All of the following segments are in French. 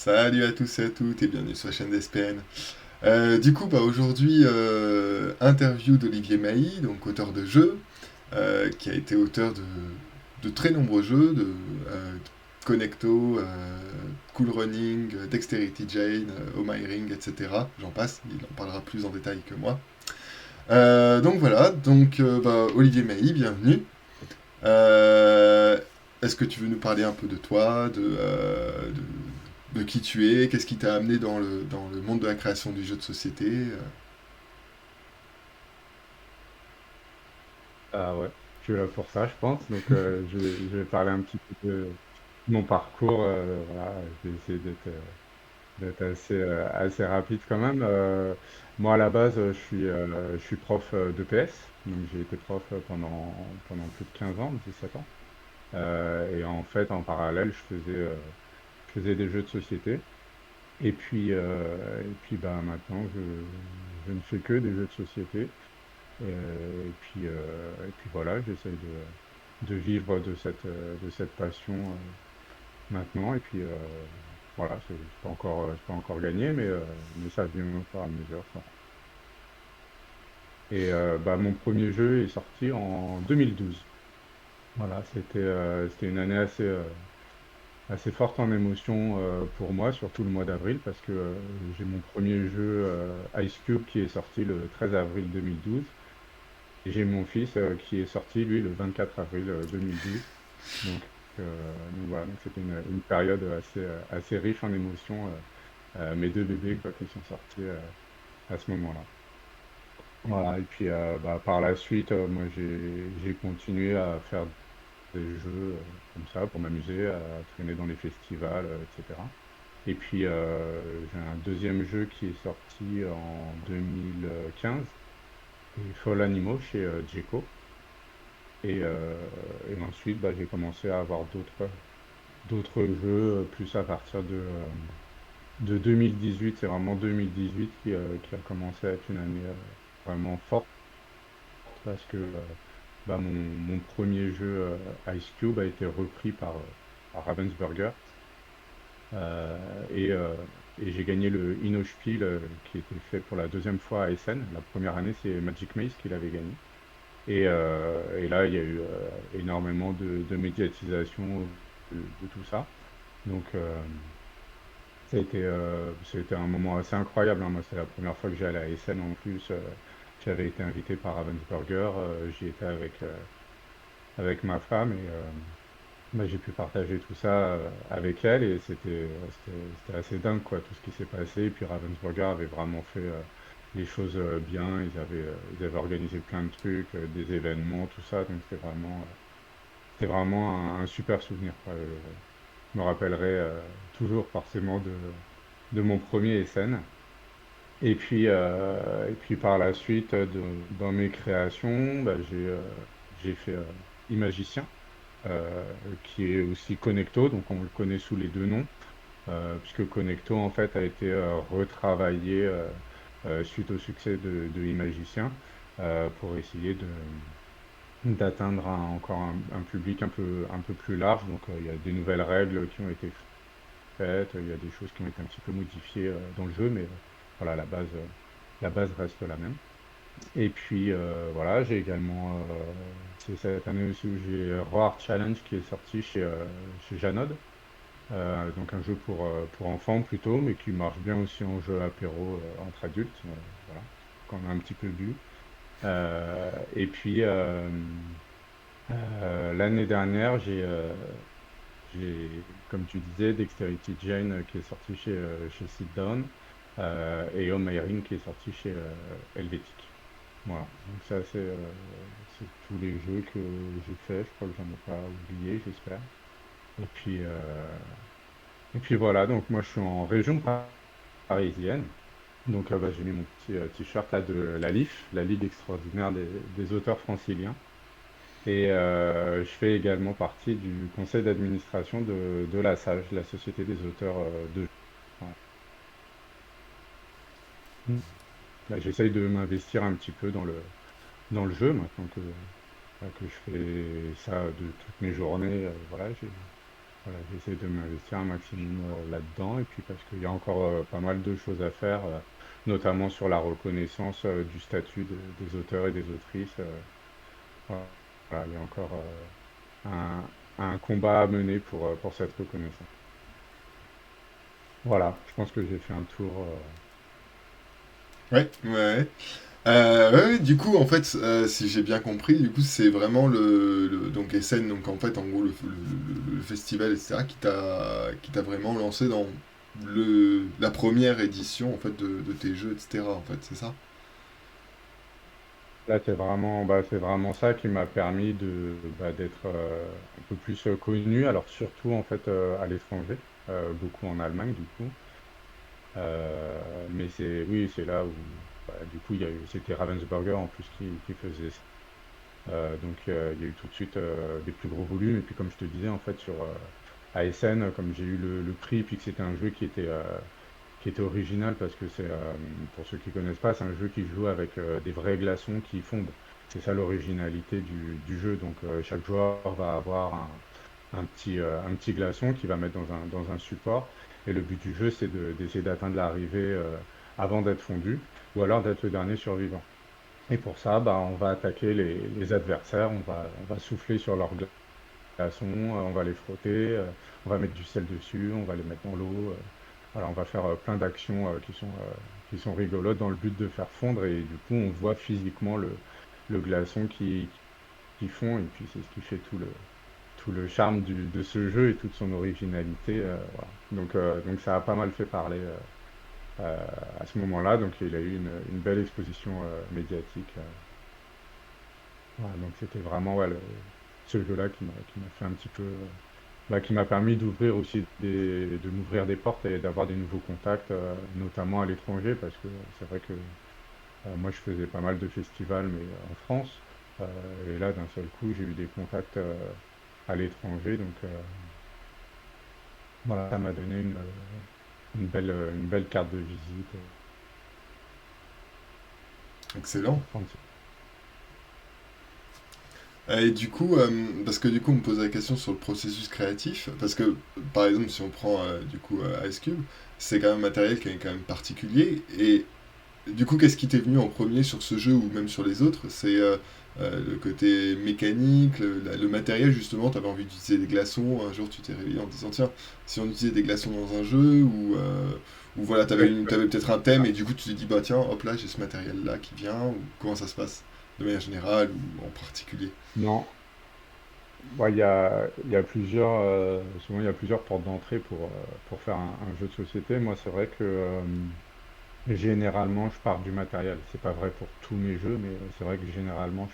Salut à tous et à toutes et bienvenue sur la chaîne d'SPN. Aujourd'hui, interview d'Olivier Mailly, donc auteur de jeux, qui a été auteur de très nombreux jeux, Connecto, Cool Running, Dexterity Jane, Oh My Ring, etc. J'en passe, il en parlera plus en détail que moi. Olivier Mailly, bienvenue. Euh, Est-ce que tu veux nous parler un peu de toi, de qui tu es, qu'est-ce qui t'a amené dans le monde de la création du jeu de société Ah ouais, je suis là pour ça, je pense. Donc, je vais parler un petit peu de mon parcours. Voilà, je vais essayer d'être assez rapide quand même. Moi, à la base, je suis prof de PS. Donc, j'ai été prof pendant plus de 15 ans, 17 ans. Et en fait, en parallèle, je faisais des jeux de société. Et puis bah, maintenant, je ne fais que des jeux de société. Et puis voilà, j'essaye de vivre de cette passion maintenant. Et puis voilà, c'est pas encore gagné, mais ça vient au fur et à mesure, ça. Et bah, mon premier jeu est sorti en 2012. Voilà, c'était une année assez forte en émotion pour moi, surtout le mois d'avril, parce que j'ai mon premier jeu Ice Cube qui est sorti le 13 avril 2012. Et j'ai mon fils qui est sorti, lui, le 24 avril 2012. Donc voilà, donc c'était une période assez riche en émotions. Mes deux bébés, quoi, qui sont sortis à ce moment-là. Voilà, et puis bah, par la suite, moi, j'ai continué à faire des jeux comme ça pour m'amuser, à traîner dans les festivals, etc. Et puis, j'ai un deuxième jeu qui est sorti en 2015, et Fall Animal chez Djeco. Et ensuite, bah, j'ai commencé à avoir d'autres jeux, plus à partir de 2018. C'est vraiment 2018 qui a commencé à être une année vraiment forte parce que bah, mon premier jeu Ice Cube a été repris par Ravensburger. Et j'ai gagné le Innospiel qui était fait pour la deuxième fois à Essen. La première année, c'est Magic Maze qui l'avait gagné. Et là, il y a eu énormément de médiatisation de tout ça. Donc, ça a été un moment assez incroyable, hein. Moi, c'est la première fois que j'allais à Essen en plus. J'avais été invité par Ravensburger. J'y étais avec ma femme et bah, j'ai pu partager tout ça avec elle. Et c'était assez dingue, quoi, tout ce qui s'est passé. Et puis Ravensburger avait vraiment fait les choses bien. Ils avaient organisé plein de trucs, des événements, tout ça. Donc c'était vraiment un super souvenir, quoi. Je me rappellerai toujours forcément de mon premier Essen. Et puis par la suite, dans mes créations, bah, j'ai fait Imagicien, qui est aussi Connecto, donc on le connaît sous les deux noms, puisque Connecto en fait a été retravaillé suite au succès de Imagicien, pour essayer d'atteindre encore un public un peu plus large. Donc il y a des nouvelles règles qui ont été faites, il y a des choses qui ont été un petit peu modifiées dans le jeu, mais voilà, la base reste la même. Et puis voilà, j'ai également, c'est cette année aussi où j'ai Roar Challenge qui est sorti chez Janod. Donc un jeu pour enfants plutôt, mais qui marche bien aussi en jeu apéro entre adultes, voilà, quand on a un petit peu bu. Et puis l'année dernière, comme tu disais, Dexterity Jane qui est sorti chez Sit Down, et Home Ring qui est sorti chez Helvétique. Voilà, donc ça c'est tous les jeux que j'ai fait. Je crois que j'en ai pas oublié, j'espère. Et puis, voilà, donc moi je suis en région parisienne. Donc bah, j'ai mis mon petit t-shirt là de la LIF, la Ligue extraordinaire des auteurs franciliens. Et je fais également partie du conseil d'administration de la SAGE, la Société des auteurs de jeux. Voilà. Mm. Là, j'essaye de m'investir un petit peu dans le jeu maintenant que je fais ça de toutes mes journées. Voilà, voilà, j'essaie de m'investir un maximum là-dedans. Et puis parce qu'il y a encore pas mal de choses à faire, notamment sur la reconnaissance du statut des auteurs et des autrices. Voilà, il y a encore un combat à mener pour cette reconnaissance. Voilà, je pense que j'ai fait un tour. Ouais, ouais. Ouais. Ouais, du coup, en fait, si j'ai bien compris, du coup, c'est vraiment donc Essen, donc en fait, en gros, le festival, etc., qui t'a vraiment lancé dans la première édition, en fait, de tes jeux, etc., en fait, c'est ça? Là, c'est vraiment ça qui m'a permis d'être un peu plus connu. Alors surtout en fait à l'étranger, beaucoup en Allemagne du coup. Mais oui, c'est là où du coup c'était Ravensburger en plus qui faisait ça. Donc il y a eu tout de suite des plus gros volumes. Et puis comme je te disais en fait sur ASN, comme j'ai eu le prix, puis que c'était un jeu qui était original parce que pour ceux qui connaissent pas, c'est un jeu qui joue avec des vrais glaçons qui fondent. C'est ça l'originalité du jeu. Donc chaque joueur va avoir un petit glaçon qu'il va mettre dans un support. Et le but du jeu, c'est d'essayer d'atteindre l'arrivée avant d'être fondu, ou alors d'être le dernier survivant. Et pour ça, bah, on va attaquer les adversaires, on va souffler sur leur glaçons, on va les frotter, on va mettre du sel dessus, on va les mettre dans l'eau. Voilà, on va faire plein d'actions qui sont rigolotes dans le but de faire fondre. Et du coup, on voit physiquement le glaçon qui fond. Et puis, c'est ce qui fait tout le charme de ce jeu et toute son originalité. Voilà. Donc ça a pas mal fait parler à ce moment-là. Donc il a eu une belle exposition médiatique. Voilà, donc c'était vraiment ce jeu-là qui m'a fait un petit peu, qui m'a permis d'ouvrir aussi de m'ouvrir des portes et d'avoir des nouveaux contacts, notamment à l'étranger, parce que c'est vrai que moi je faisais pas mal de festivals, mais en France. Et là, d'un seul coup, j'ai eu des contacts à l'étranger, donc voilà, ça m'a donné une belle carte de visite. Excellent. Pour prendre Et du coup, parce que du coup, on me pose la question sur le processus créatif, parce que, par exemple, si on prend, du coup, Ice Cube, c'est quand même un matériel qui est quand même particulier, et du coup, qu'est-ce qui t'est venu en premier sur ce jeu ou même sur les autres? C'est le côté mécanique, le matériel, justement, tu avais envie d'utiliser des glaçons, un jour tu t'es réveillé en te disant, tiens, si on utilisait des glaçons dans un jeu, ou voilà, t'avais peut-être un thème et du coup tu te dis, bah tiens, hop là, j'ai ce matériel-là qui vient, ou comment ça se passe, de manière générale ou en particulier? Non, ouais, il y a souvent il y a plusieurs portes d'entrée pour faire un jeu de société. Moi, c'est vrai que généralement, je pars du matériel. C'est pas vrai pour tous mes jeux, mais c'est vrai que généralement,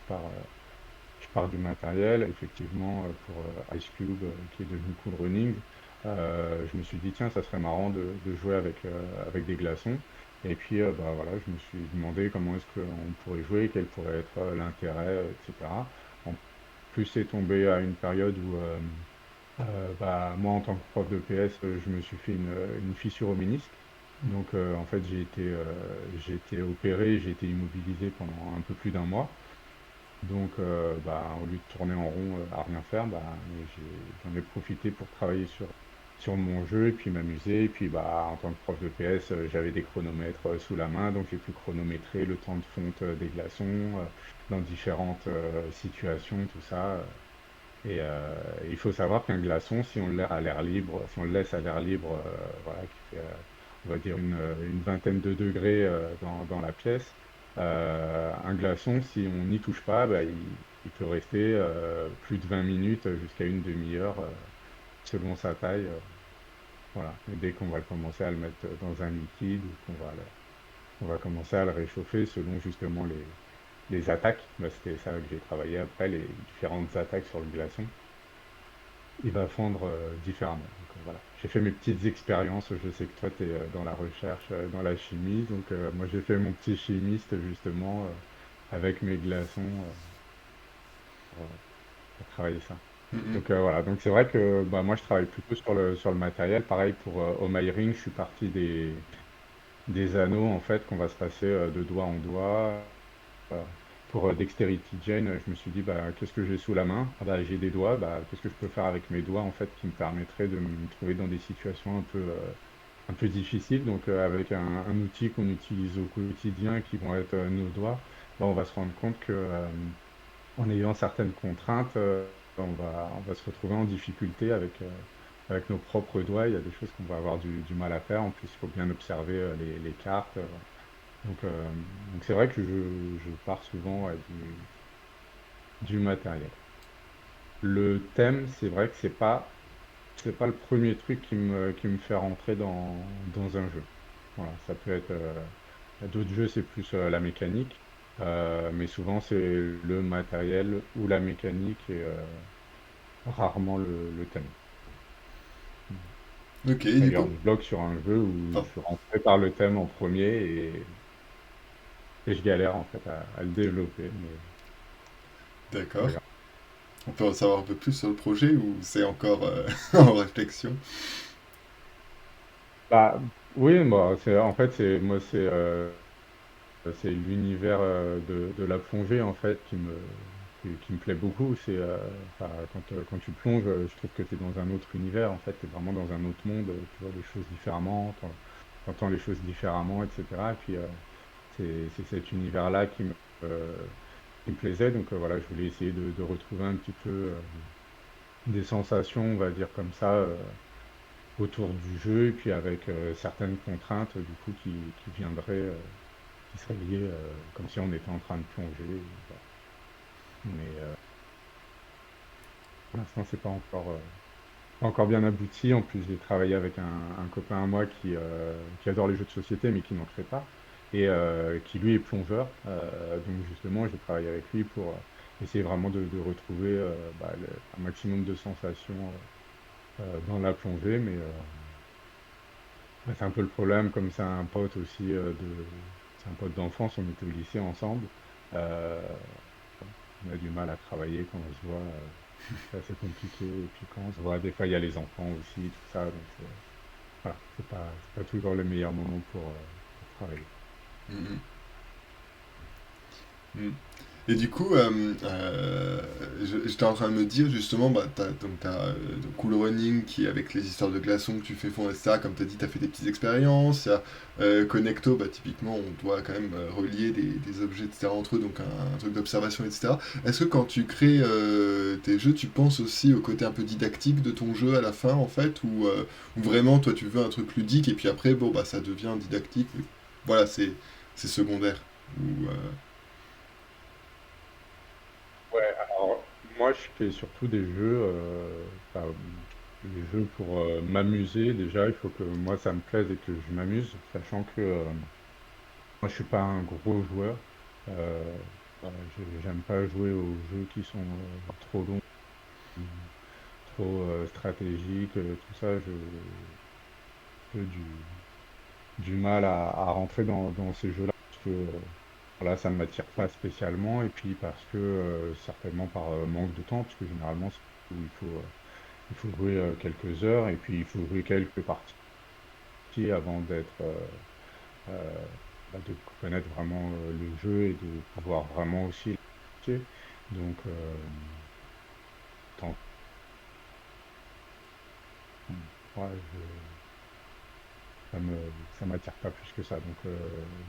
je pars du matériel. Effectivement, pour Ice Cube, qui est devenu Cool Running, je me suis dit, tiens, ça serait marrant de jouer avec des glaçons. Et puis, bah, voilà, je me suis demandé comment est-ce qu'on pourrait jouer, quel pourrait être l'intérêt, etc. En plus, c'est tombé à une période où, bah, moi, en tant que prof de PS, je me suis fait une fissure au ménisque. Donc, en fait, j'ai été opéré, j'ai été immobilisé pendant un peu plus d'un mois. Donc, bah, au lieu de tourner en rond à rien faire, bah, j'en ai profité pour travailler sur mon jeu et puis m'amuser. Et puis, bah, en tant que prof de PS, j'avais des chronomètres sous la main, donc j'ai pu chronométrer le temps de fonte des glaçons dans différentes situations, tout ça. Il faut savoir qu'un glaçon, si on le laisse à l'air libre, si on le laisse à l'air libre, voilà, qui fait, on va dire, une vingtaine de degrés dans la pièce, un glaçon, si on n'y touche pas, bah, il peut rester plus de 20 minutes jusqu'à une demi-heure selon sa taille. Voilà. Et dès qu'on va commencer à le mettre dans un liquide, ou on va commencer à le réchauffer selon justement les attaques. Bah, c'était ça que j'ai travaillé après, les différentes attaques sur le glaçon. Il va fondre différemment. Donc, voilà. J'ai fait mes petites expériences. Je sais que toi, tu es dans la recherche, dans la chimie. Donc, moi, j'ai fait mon petit chimiste, justement, avec mes glaçons pour travailler ça. Mhm. Donc, voilà. Donc, c'est vrai que bah, moi, je travaille plutôt sur le matériel. Pareil pour Omai Ring, je suis parti des anneaux, en fait, qu'on va se passer de doigt en doigt. pour Dexterity Jane, je me suis dit, bah, qu'est-ce que j'ai sous la main? Ah bah, j'ai des doigts, bah, qu'est-ce que je peux faire avec mes doigts, en fait, qui me permettrait de me trouver dans des situations un peu difficiles. Donc, avec un outil qu'on utilise au quotidien, qui vont être nos doigts, bah, on va se rendre compte que, en ayant certaines contraintes, on va se retrouver en difficulté avec nos propres doigts. Il y a des choses qu'on va avoir du mal à faire. En plus, il faut bien observer les cartes. Donc, euh, donc c'est vrai que je pars souvent du matériel. Le thème, c'est vrai que c'est pas le premier truc qui me fait rentrer dans un jeu. Voilà, ça peut être, d'autres jeux, c'est plus la mécanique, mais souvent c'est le matériel ou la mécanique et rarement le thème. Ok, du D'ailleurs, coup. je bloque sur un jeu où je Oh, suis rentré par le thème en premier et je galère en fait à le développer, mais c'est pas d'accord. grave. On peut en savoir un peu plus sur le projet ou c'est encore en réflexion? Bah, oui, moi, en fait, c'est l'univers de la plongée en fait qui me plaît beaucoup. Enfin, quand tu plonges, je trouve que tu es dans un autre univers. En fait, tu es vraiment dans un autre monde. Tu vois les choses différemment, tu entends les choses différemment, etc. Et puis, c'est cet univers-là qui me plaisait. Donc, voilà, je voulais essayer de retrouver un petit peu des sensations, on va dire comme ça, autour du jeu. Et puis, avec certaines contraintes, du coup, qui viendraient. Qui serait lié comme si on était en train de plonger. Voilà. Mais pour l'instant, c'est pas encore bien abouti. En plus, j'ai travaillé avec un copain à moi qui adore les jeux de société, mais qui n'en fait pas, et qui lui est plongeur. Donc justement, j'ai travaillé avec lui pour essayer vraiment de retrouver bah, un maximum de sensations dans la plongée. Mais bah, c'est un peu le problème, comme c'est un pote aussi c'est un pote d'enfance, on était au lycée ensemble. Euh, on a du mal à travailler quand on se voit, c'est assez compliqué. Et puis quand on se voit, des fois il y a les enfants aussi, tout ça, donc voilà, c'est pas toujours le meilleur moment pour travailler. Mhm. Mm. Et du coup, j'étais en train de me dire justement, bah, t'as Cool Running qui est avec les histoires de glaçons que tu fais fondre, etc. Comme tu as dit, tu as fait des petites expériences. Il y a Connecto, bah, typiquement, on doit quand même relier des objets, etc. entre eux, donc un truc d'observation, etc. Est-ce que quand tu crées tes jeux, tu penses aussi au côté un peu didactique de ton jeu à la fin, en fait, ou vraiment, toi, tu veux un truc ludique et puis après, bon, bah, ça devient didactique. Mais voilà, c'est secondaire. Ou, Ouais, alors moi je fais surtout des jeux, enfin, des jeux pour m'amuser. Déjà, il faut que moi ça me plaise et que je m'amuse, sachant que moi je suis pas un gros joueur. Euh, voilà, j'aime pas jouer aux jeux qui sont trop longs, ou trop stratégiques, tout ça. J'ai du mal à rentrer dans ces jeux-là parce que voilà, ça ne m'attire pas spécialement. Et puis parce que certainement par manque de temps, parce que généralement c'est où il faut jouer quelques heures et puis il faut jouer quelques parties avant euh, de connaître vraiment le jeu et de pouvoir vraiment aussi l'apprécier. Donc, tant- ouais, ça m'attire pas plus que ça. Donc,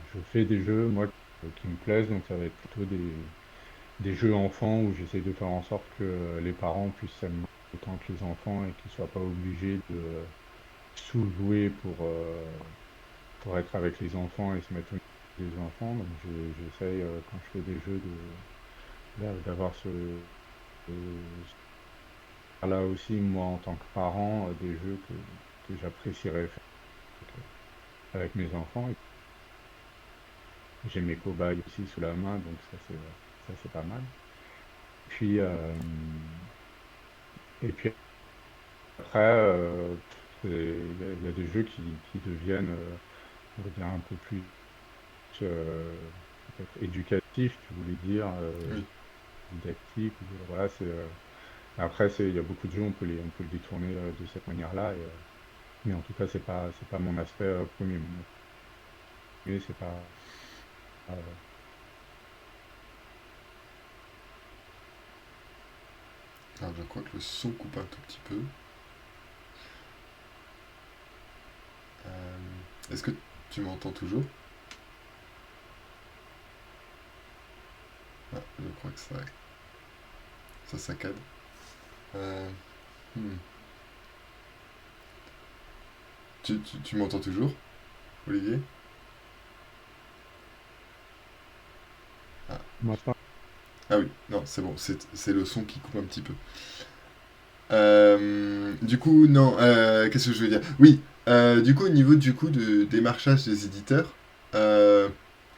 je fais des jeux, moi, qui me plaisent. Donc, ça va être plutôt des jeux enfants où j'essaie de faire en sorte que les parents puissent s'amuser autant que les enfants et qu'ils soient pas obligés de sous-jouer pour être avec les enfants et se mettre au niveau des enfants. Donc, j'essaye, quand je fais des jeux, d'avoir là aussi, moi, en tant que parent, des jeux que j'apprécierais faire avec mes enfants. Et j'ai mes cobayes aussi sous la main, donc ça, c'est pas mal. Puis, et puis après, il y a des jeux qui deviennent, on va dire, un peu plus peut-être éducatifs, tu voulais dire, oui. didactiques. Voilà, après, il y a beaucoup de jeux, on peut le détourner de cette manière-là. Mais en tout cas, c'est pas mon aspect premier. Mon aspect premier, c'est pas. Alors, je crois que le son coupe un tout petit peu. Est-ce que tu m'entends toujours? Ah, je crois que ça saccade. Euh, hmm. Tu m'entends toujours, Olivier? Ah, Moi, ça, ah oui, non, c'est bon, c'est le son qui coupe un petit peu. Du coup, non, qu'est-ce que je veux dire? Oui, du coup, au niveau du coup de démarchage des éditeurs, euh,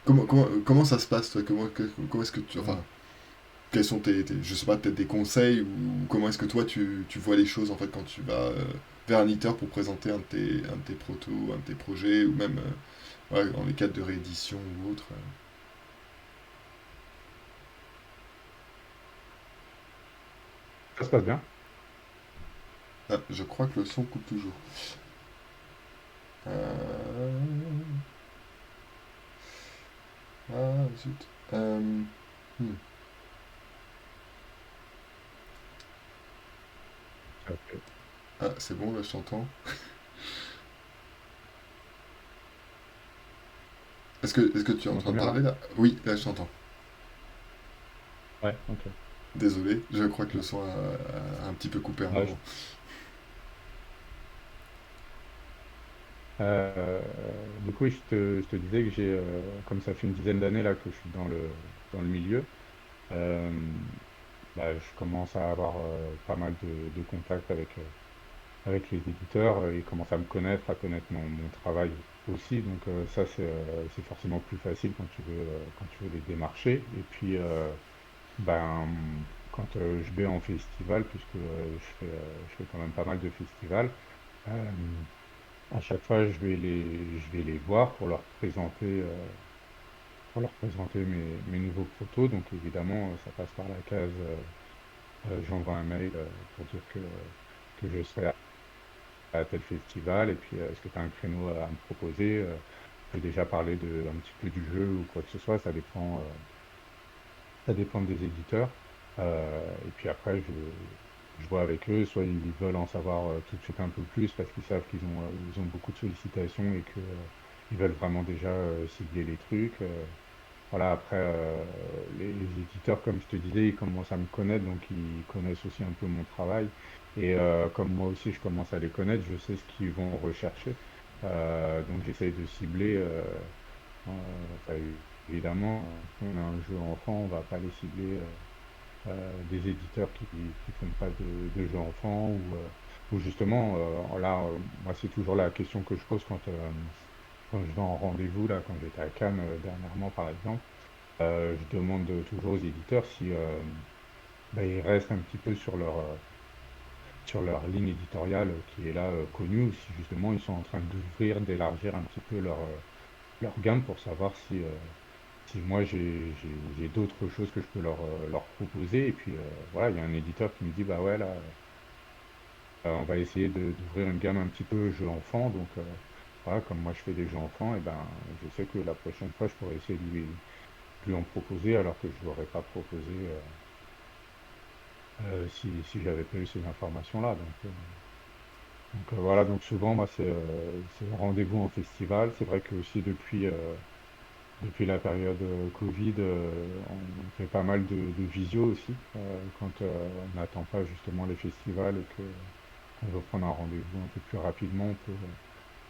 comment ça se passe, toi? Comment est-ce que tu... Enfin, quels sont je sais pas, peut-être des conseils ou comment est-ce que toi tu vois les choses en fait quand tu vas vers un éditeur pour présenter un de tes protos, un de tes projets ou même ouais, dans les cadres de réédition ou autre. ça se passe bien. Ah, je crois que le son coupe toujours. Euh, Ah, zut. Hmm. Ok. Ah, c'est bon, là je t'entends. Est-ce que tu es Tu en train m'entends de bien là? parler là? Oui, là je t'entends. Ouais, ok. Désolé, je crois que le Bon. son a un petit peu coupé à un Ouais, moment. du coup, je te disais que comme ça fait une dizaine d'années là que je suis dans le milieu, euh, je commence à avoir pas mal de contacts avec les éditeurs. Ils commencent à me connaître, à connaître mon travail aussi. Donc ça, c'est forcément plus facile quand tu veux les démarcher. Et puis, ben, quand je vais en festival, puisque je fais quand même pas mal de festivals, euh, à chaque fois, je vais les voir pour leur présenter mes nouveaux protos. Donc évidemment, ça passe par la case, j'envoie un mail pour dire que je serai à tel festival et puis est-ce que tu as un créneau à me proposer? Je peux déjà parler un petit peu du jeu ou quoi que ce soit, ça dépend des éditeurs. Et puis après, je vois avec eux, soit ils veulent en savoir tout de suite un peu plus parce qu'ils savent ils ont beaucoup de sollicitations et que, ils veulent vraiment déjà cibler les trucs. Voilà, après, les éditeurs, comme je te disais, ils commencent à me connaître, donc ils connaissent aussi un peu mon travail. Et comme moi aussi, je commence à les connaître, je sais ce qu'ils vont rechercher. Donc j'essaye de cibler. Enfin, évidemment, si on a un jeu enfant, on va pas les cibler des éditeurs qui font pas de jeux enfants ou justement, là, moi, c'est toujours la question que je pose quand je vais en rendez-vous, là, quand j'étais à Cannes dernièrement, par exemple. Je demande toujours aux éditeurs si ils restent un petit peu sur leur ligne éditoriale qui est là connue, ou si justement ils sont en train d'ouvrir, d'élargir un petit peu leur gamme pour savoir si moi j'ai d'autres choses que je peux leur proposer. Et puis voilà, il y a un éditeur qui me dit bah ouais là, on va essayer d'ouvrir une gamme un petit peu jeux enfants. Donc voilà, comme moi je fais des jeux enfants, et ben je sais que la prochaine fois je pourrais essayer de lui en proposer alors que je ne l'aurais pas proposé si j'avais pas eu ces informations-là. Donc, voilà, donc souvent moi c'est un rendez-vous en festival. C'est vrai que aussi depuis la période Covid, on fait pas mal de visio aussi. Quand on n'attend pas justement les festivals et qu'on veut prendre un rendez-vous un peu plus rapidement, on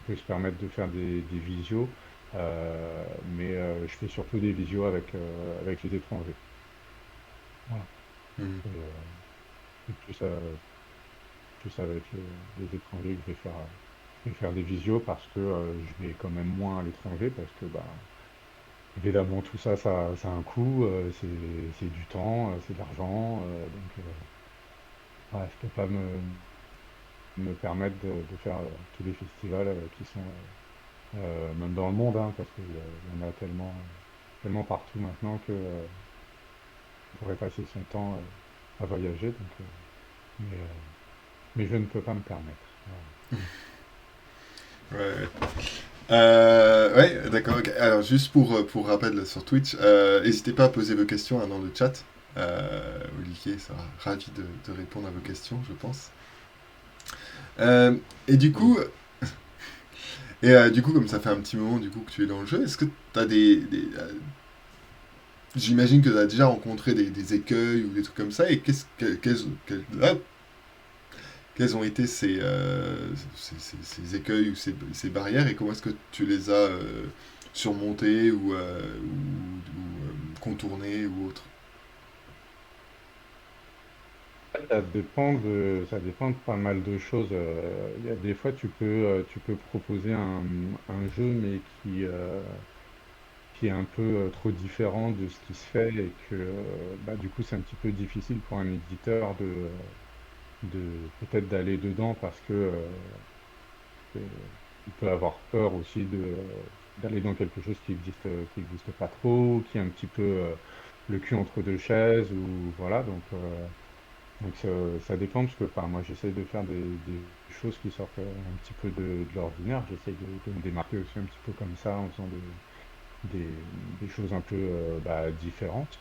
peut se permettre de faire des visios. Mais je fais surtout des visios avec les étrangers. Voilà. Mhm. C'est plus avec les étrangers que je vais faire des visios parce que je vais quand même moins à l'étranger parce que bah, évidemment tout ça, ça a un coût, c'est du temps, c'est de l'argent. Donc ouais, je peux pas me permettre de faire tous les festivals qui sont même dans le monde, hein, parce qu'il y en a tellement partout maintenant que on pourrait passer son temps à voyager. Mais, euh, mais je ne peux pas me permettre. Voilà. Ouais, ouais. Ouais, d'accord. Ok. Alors, juste pour rappel là, sur Twitch, n'hésitez pas à poser vos questions hein, dans le chat. Olivier sera ravi de répondre à vos questions, je pense. Euh, et du Oui. coup, comme ça fait un petit moment du coup que tu es dans le jeu, est-ce que tu as j'imagine que tu as déjà rencontré des écueils ou des trucs comme ça, et quels ont été ces écueils ou ces barrières, et comment est-ce que tu les as surmontés ou contournés ou autres? Ça dépend de pas mal de choses. Il y a des fois, tu peux proposer un jeu, mais qui est un peu trop différent de ce qui se fait et que bah, du coup, c'est un petit peu difficile pour un éditeur de peut-être d'aller dedans parce que il peut avoir peur aussi d'aller dans quelque chose qui existe pas trop, qui est un petit peu le cul entre deux chaises ou voilà. Donc ça dépend parce que enfin, moi j'essaye de faire des choses qui sortent un petit peu de l'ordinaire. J'essaye de me démarquer aussi un petit peu comme ça en faisant des choses un peu bah, différentes.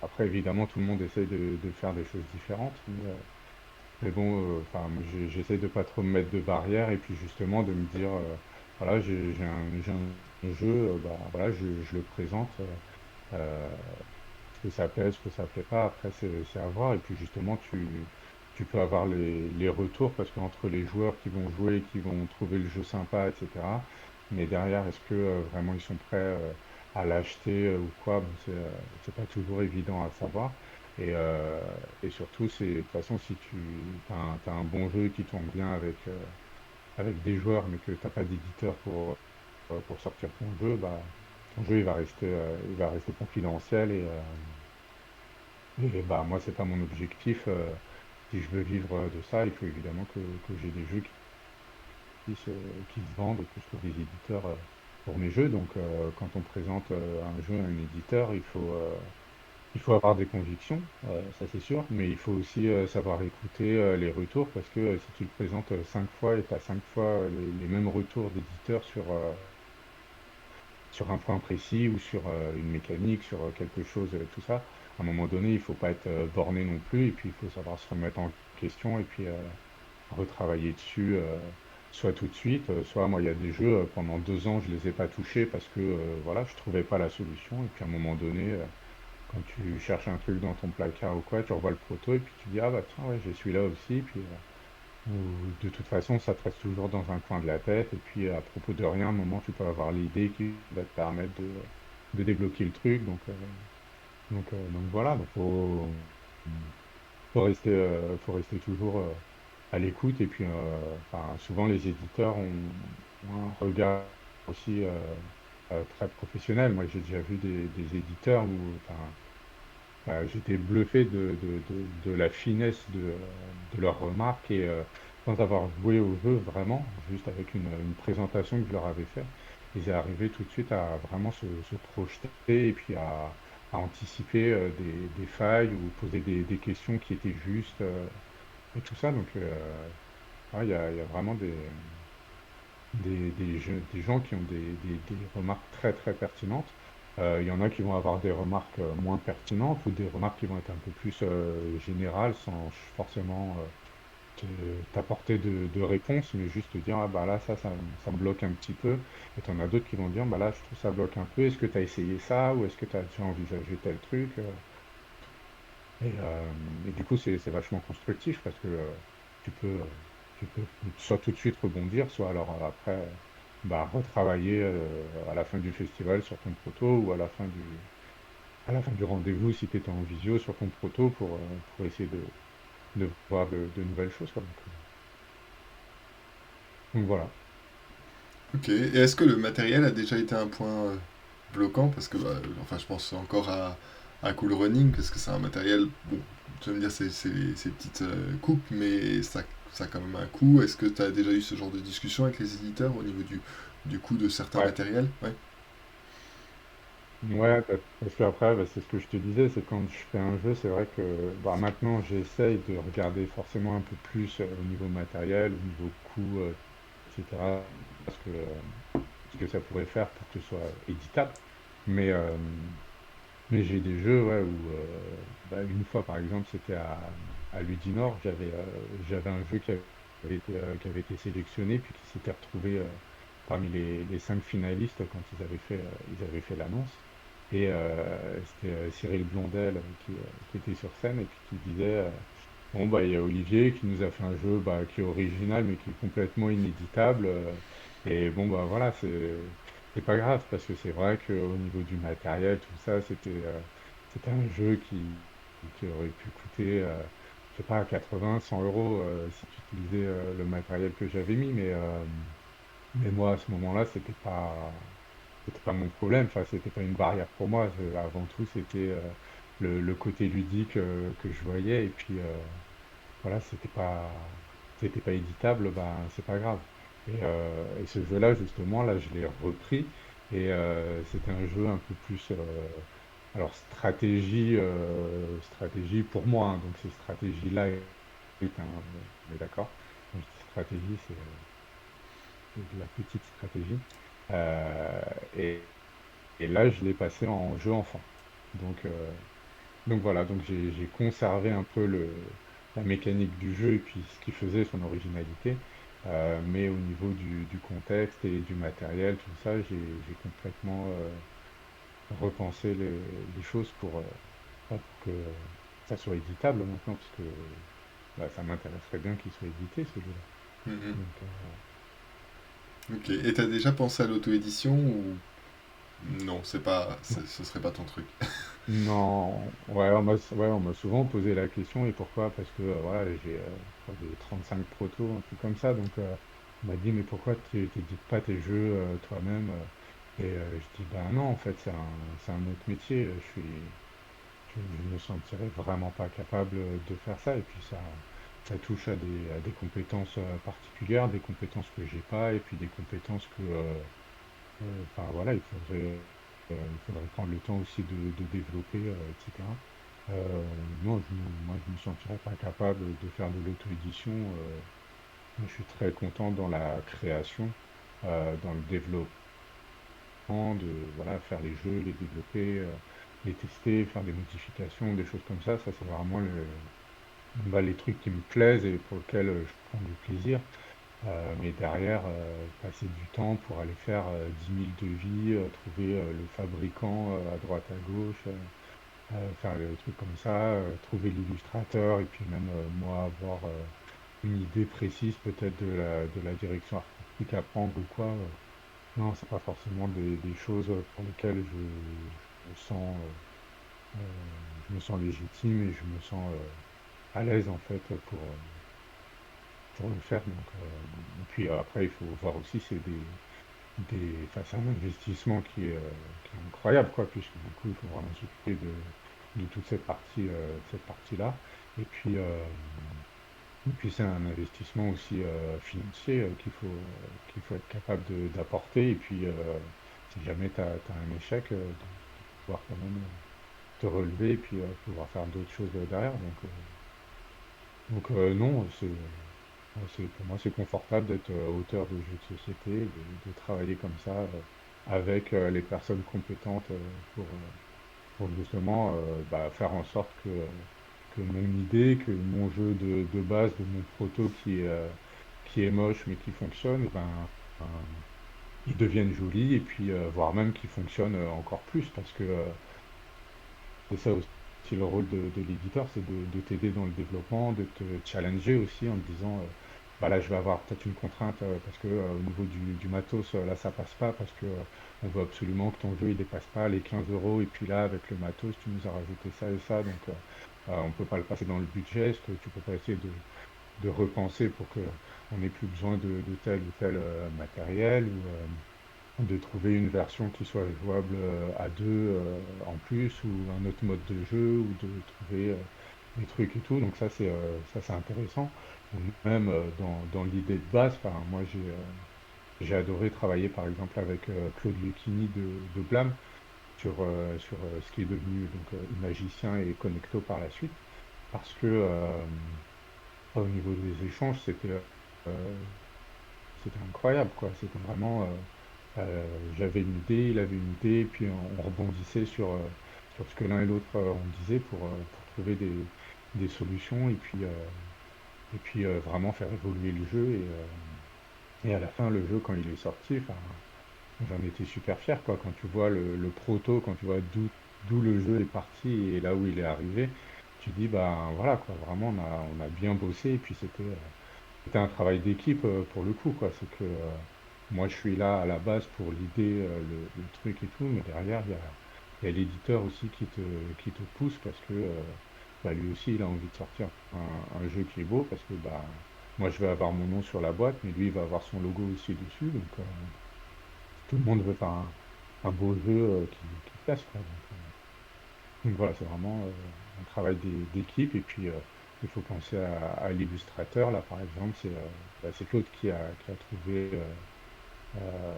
Après évidemment tout le monde essaye de faire des choses différentes, mais bon, enfin moi, j'essaye de pas trop me mettre de barrières et puis justement de me dire voilà j'ai un jeu, bah voilà je le présente. Euh, ce que ça plaît, ce que ça plaît pas, après c'est à voir. Et puis justement, tu peux avoir les retours parce qu'entre les joueurs qui vont jouer, qui vont trouver le jeu sympa, etc. Mais derrière, est-ce que vraiment ils sont prêts à l'acheter ou quoi? Bon, c'est pas toujours évident à savoir. Et surtout, de toute façon, si t'as un bon jeu qui tourne bien avec des joueurs, mais que t'as pas d'éditeur pour sortir ton jeu, bah, ton jeu il va rester confidentiel et bah, moi, c'est pas mon objectif. Si je veux vivre de ça, il faut évidemment que j'ai des jeux qui se vendent et que je trouve des éditeurs pour mes jeux. Donc, quand on présente un jeu à un éditeur, il faut avoir des convictions, ça c'est sûr, mais il faut aussi savoir écouter les retours parce que si tu le présentes 5 fois et tu as 5 fois les mêmes retours d'éditeurs sur un point précis ou sur une mécanique, sur quelque chose, tout ça. À un moment donné, il faut pas être borné non plus, et puis il faut savoir se remettre en question et puis retravailler dessus, soit tout de suite, soit moi il y a des jeux pendant 2 ans je les ai pas touchés parce que voilà je trouvais pas la solution, et puis à un moment donné, quand tu cherches un truc dans ton placard ou quoi, tu revois le proto et puis tu dis ah bah tiens ouais j'ai celui-là aussi, puis ou de toute façon, ça te reste toujours dans un coin de la tête. Et puis, à propos de rien, à un moment, tu peux avoir l'idée qui va te permettre de débloquer le truc. Donc voilà. Faut rester toujours à l'écoute. Et puis, enfin, souvent, les éditeurs ont un regard aussi très professionnel. Moi, j'ai déjà vu des éditeurs où, enfin, j'étais bluffé de la finesse de leurs remarques et sans avoir joué au jeu vraiment, juste avec une présentation que je leur avais fait, ils arrivaient tout de suite à vraiment se projeter et puis à anticiper des failles ou poser des questions qui étaient justes et tout ça. Donc, ouais, il y a vraiment des gens qui ont des remarques très très pertinentes. Il y en a qui vont avoir des remarques moins pertinentes ou des remarques qui vont être un peu plus générales sans forcément t'apporter de réponse, mais juste te dire ah bah là ça me bloque un petit peu. Et tu en as d'autres qui vont dire bah là je trouve ça bloque un peu. Est-ce que tu as essayé ça ou est-ce que tu as déjà envisagé tel truc? Et du coup, c'est vachement constructif parce que tu peux soit tout de suite rebondir, soit alors après, bah, retravailler à la fin du festival sur ton proto ou à la fin du rendez-vous si tu étais en visio sur ton proto pour essayer de voir de nouvelles choses, quoi. Donc voilà. Ok. Et est-ce que le matériel a déjà été un point bloquant? Parce que, bah, enfin, je pense encore à Cool Running, parce que c'est un matériel, bon, tu vas me dire, ces petites coupes, mais ça a quand même un coût. Est-ce que tu as déjà eu ce genre de discussion avec les éditeurs au niveau du coût de certains Ouais. matériels? Ouais. Ouais, parce qu'après, bah, c'est ce que je te disais, c'est quand je fais un jeu, c'est vrai que bah, maintenant j'essaye de regarder forcément un peu plus au niveau matériel, au niveau coût, etc. Ce que ça pourrait faire pour que ce soit éditable. Mais, Mais j'ai des jeux, ouais, où bah, une fois par exemple, c'était à Ludinor, j'avais un jeu qui avait été sélectionné, puis qui s'était retrouvé parmi les 5 finalistes quand ils avaient fait l'annonce. Et c'était Cyril Blondel qui était sur scène et puis qui disait bon, bah, il y a Olivier qui nous a fait un jeu bah, qui est original mais qui est complètement inéditable. Et bon, bah voilà, c'est pas grave parce que c'est vrai qu'au niveau du matériel, tout ça, c'était un jeu qui aurait pu coûter, je sais pas, 80, 100 euros si tu utilisais le matériel que j'avais mis. Mais moi, à ce moment-là, c'était pas mon problème. Enfin, c'était pas une barrière pour moi. Avant tout, c'était le côté ludique que je voyais. Et puis, voilà, c'était pas éditable, ben c'est pas grave. Et ce jeu-là, justement, là, je l'ai repris et c'était un jeu un peu plus, alors stratégie pour moi, hein, donc ces stratégies-là, on est d'accord. Quand je dis stratégie, c'est de la petite stratégie. Euh, et, et là, je l'ai passé en jeu enfant. Donc, euh, donc voilà, donc j'ai conservé un peu la mécanique du jeu et puis ce qui faisait son originalité. Mais au niveau du contexte et du matériel, tout ça, j'ai complètement repensé les choses pour que ça soit éditable maintenant, parce que bah, ça m'intéresserait bien qu'il soit édité ce jeu-là. Mhm. Donc, Ok. Et t'as déjà pensé à l'auto-édition ou non, ce serait pas ton truc. non, ouais, on m'a souvent posé la question et pourquoi? Parce que voilà, je crois j'ai 35 protos, un truc comme ça. Donc on m'a dit mais pourquoi tu n'édites pas tes jeux toi-même? Et je dis ben non, en fait c'est un autre métier. Je me sentirais vraiment pas capable de faire ça. Et puis ça touche à des compétences particulières, des compétences que j'ai pas, et puis des compétences enfin voilà, il faudrait prendre le temps aussi de développer, etc. Non, moi, je me sentirais pas capable de faire de l'auto-édition. Moi, je suis très content dans la création, dans le développement, de voilà, faire les jeux, les développer, les tester, faire des modifications, des choses comme ça. Ça, c'est vraiment bah, les trucs qui me plaisent et pour lesquels je prends du plaisir. Mais derrière, passer du temps pour aller faire 10 000 devis, trouver le fabricant à droite à gauche, faire des trucs comme ça, trouver l'illustrateur et puis même moi avoir une idée précise peut-être de la direction artistique à prendre ou quoi. Non, c'est pas forcément des choses pour lesquelles je me sens, je me sens légitime et je me sens à l'aise en fait pour le faire. Donc, et puis après, il faut voir aussi, enfin, c'est un investissement qui est incroyable, quoi, puisque du coup, il faut vraiment s'occuper de toute cette partie-là. Et puis, euh, et puis c'est un investissement aussi financier qu'il faut être capable d'apporter. Et puis, si jamais tu as, un échec, de pouvoir quand même te relever et puis pouvoir faire d'autres choses derrière. Non, ouais, pour moi, c'est confortable d'être auteur de jeux de société, de travailler comme ça avec les personnes compétentes pour justement bah, faire en sorte que mon idée, que mon jeu de base, de mon proto qui est moche mais qui fonctionne, eh ben, euh, il devienne joli et puis voire même qu'il fonctionne encore plus parce que c'est ça aussi le rôle de l'éditeur, c'est de t'aider dans le développement, de te challenger aussi en te disant, bah là je vais avoir peut-être une contrainte parce que au niveau du matos, là ça passe pas parce que on veut absolument que ton jeu il dépasse pas les 15 euros et puis là avec le matos tu nous as rajouté ça et ça donc on peut pas le passer dans le budget, est-ce que tu peux pas essayer de repenser pour que on n'ait plus besoin de tel ou tel matériel ou de trouver une version qui soit jouable à deux en plus ou un autre mode de jeu ou de trouver des trucs et tout. Donc ça c'est intéressant. Ou même dans l'idée de base, enfin, moi j'ai adoré travailler par exemple avec Claude Lucchini de Blam sur ce qui est devenu donc Imagicien et Connecto par la suite parce que au niveau des échanges euh, c'était incroyable quoi. C'était vraiment j'avais une idée, il avait une idée, puis on rebondissait sur ce que l'un et l'autre on disait pour trouver des solutions et puis vraiment faire évoluer le jeu. Et à la fin, le jeu, quand il est sorti, enfin, j'en étais super fier, quoi. Quand tu vois le proto, quand tu vois d'où le jeu est parti et là où il est arrivé, tu dis, bah voilà, quoi, vraiment, on a bien bossé. Et puis c'était un travail d'équipe pour le coup, quoi. C'est que moi, je suis là à la base pour l'idée, le truc et tout, mais derrière, il y a l'éditeur aussi qui te pousse parce que bah, lui aussi, il a envie de sortir un jeu qui est beau parce que bah, moi, je vais avoir mon nom sur la boîte, mais lui, il va avoir son logo aussi dessus. Donc, tout le monde veut faire un beau jeu qui plaise, quoi. Donc voilà, c'est vraiment un travail d'équipe. Et puis, il faut penser à l'illustrateur. Là, par exemple, c'est Claude qui a trouvé euh,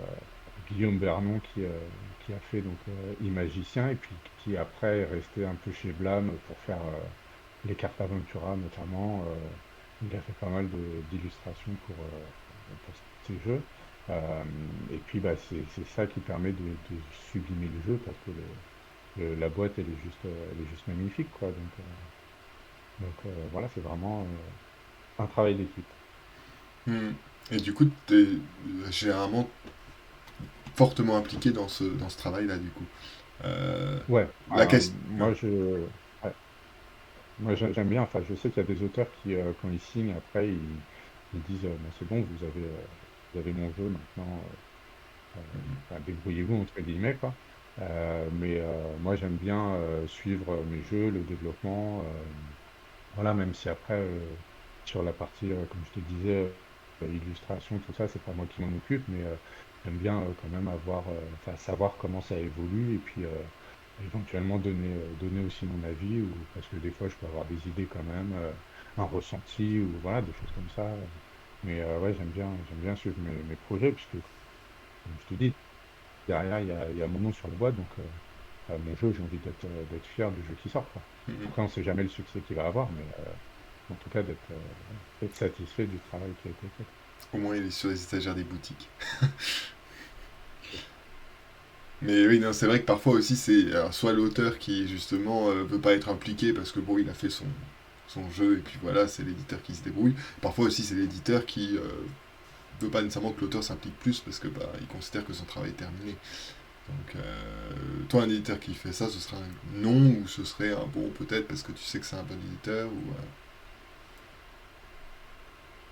Guillaume Bernon qui a fait donc Imagicien et puis qui après est resté un peu chez Blâme pour faire les cartes Aventura notamment. Il a fait pas mal d'illustrations pour ces jeux. Euh, et puis bah, c'est ça qui permet de sublimer le jeu parce que la boîte elle est juste magnifique quoi. Voilà, c'est vraiment un travail d'équipe. Hmm. Et du coup, tu es généralement fortement impliqué dans ce travail-là, du coup. Ouais, La question. ouais, moi j'aime bien. Enfin, je sais qu'il y a des auteurs qui, quand ils signent, après, ils disent, bah, c'est bon, vous avez mon jeu maintenant. Enfin, débrouillez-vous entre guillemets quoi. Mais moi j'aime bien suivre mes jeux, le développement. Voilà, même si après sur la partie, comme je te disais, illustration, tout ça, c'est pas moi qui m'en occupe, mais j'aime bien quand même enfin savoir comment ça évolue et puis éventuellement donner aussi mon avis ou parce que des fois je peux avoir des idées quand même, un ressenti ou voilà des choses comme ça. Mais ouais, j'aime bien suivre mes projets puisque comme je te dis, derrière, il y a mon nom sur la boîte, donc mon jeu, j'ai envie d'être fier du jeu qui sort, quoi. Mhm. Après, on ne sait jamais le succès qu'il va avoir, mais en tout cas, d'être satisfait du travail qui a été fait. Au moins, il est sur les étagères des boutiques. Mais oui, non, c'est vrai que parfois aussi, c'est alors, soit l'auteur qui, justement, veut pas être impliqué parce que, bon, il a fait son jeu et puis voilà, c'est l'éditeur qui se débrouille. Parfois aussi, c'est l'éditeur qui veut pas nécessairement que l'auteur s'implique plus parce que bah, il considère que son travail est terminé. Donc, toi, un éditeur qui fait ça, ce serait un non ou ce serait un bon peut-être parce que tu sais que c'est un bon éditeur ou.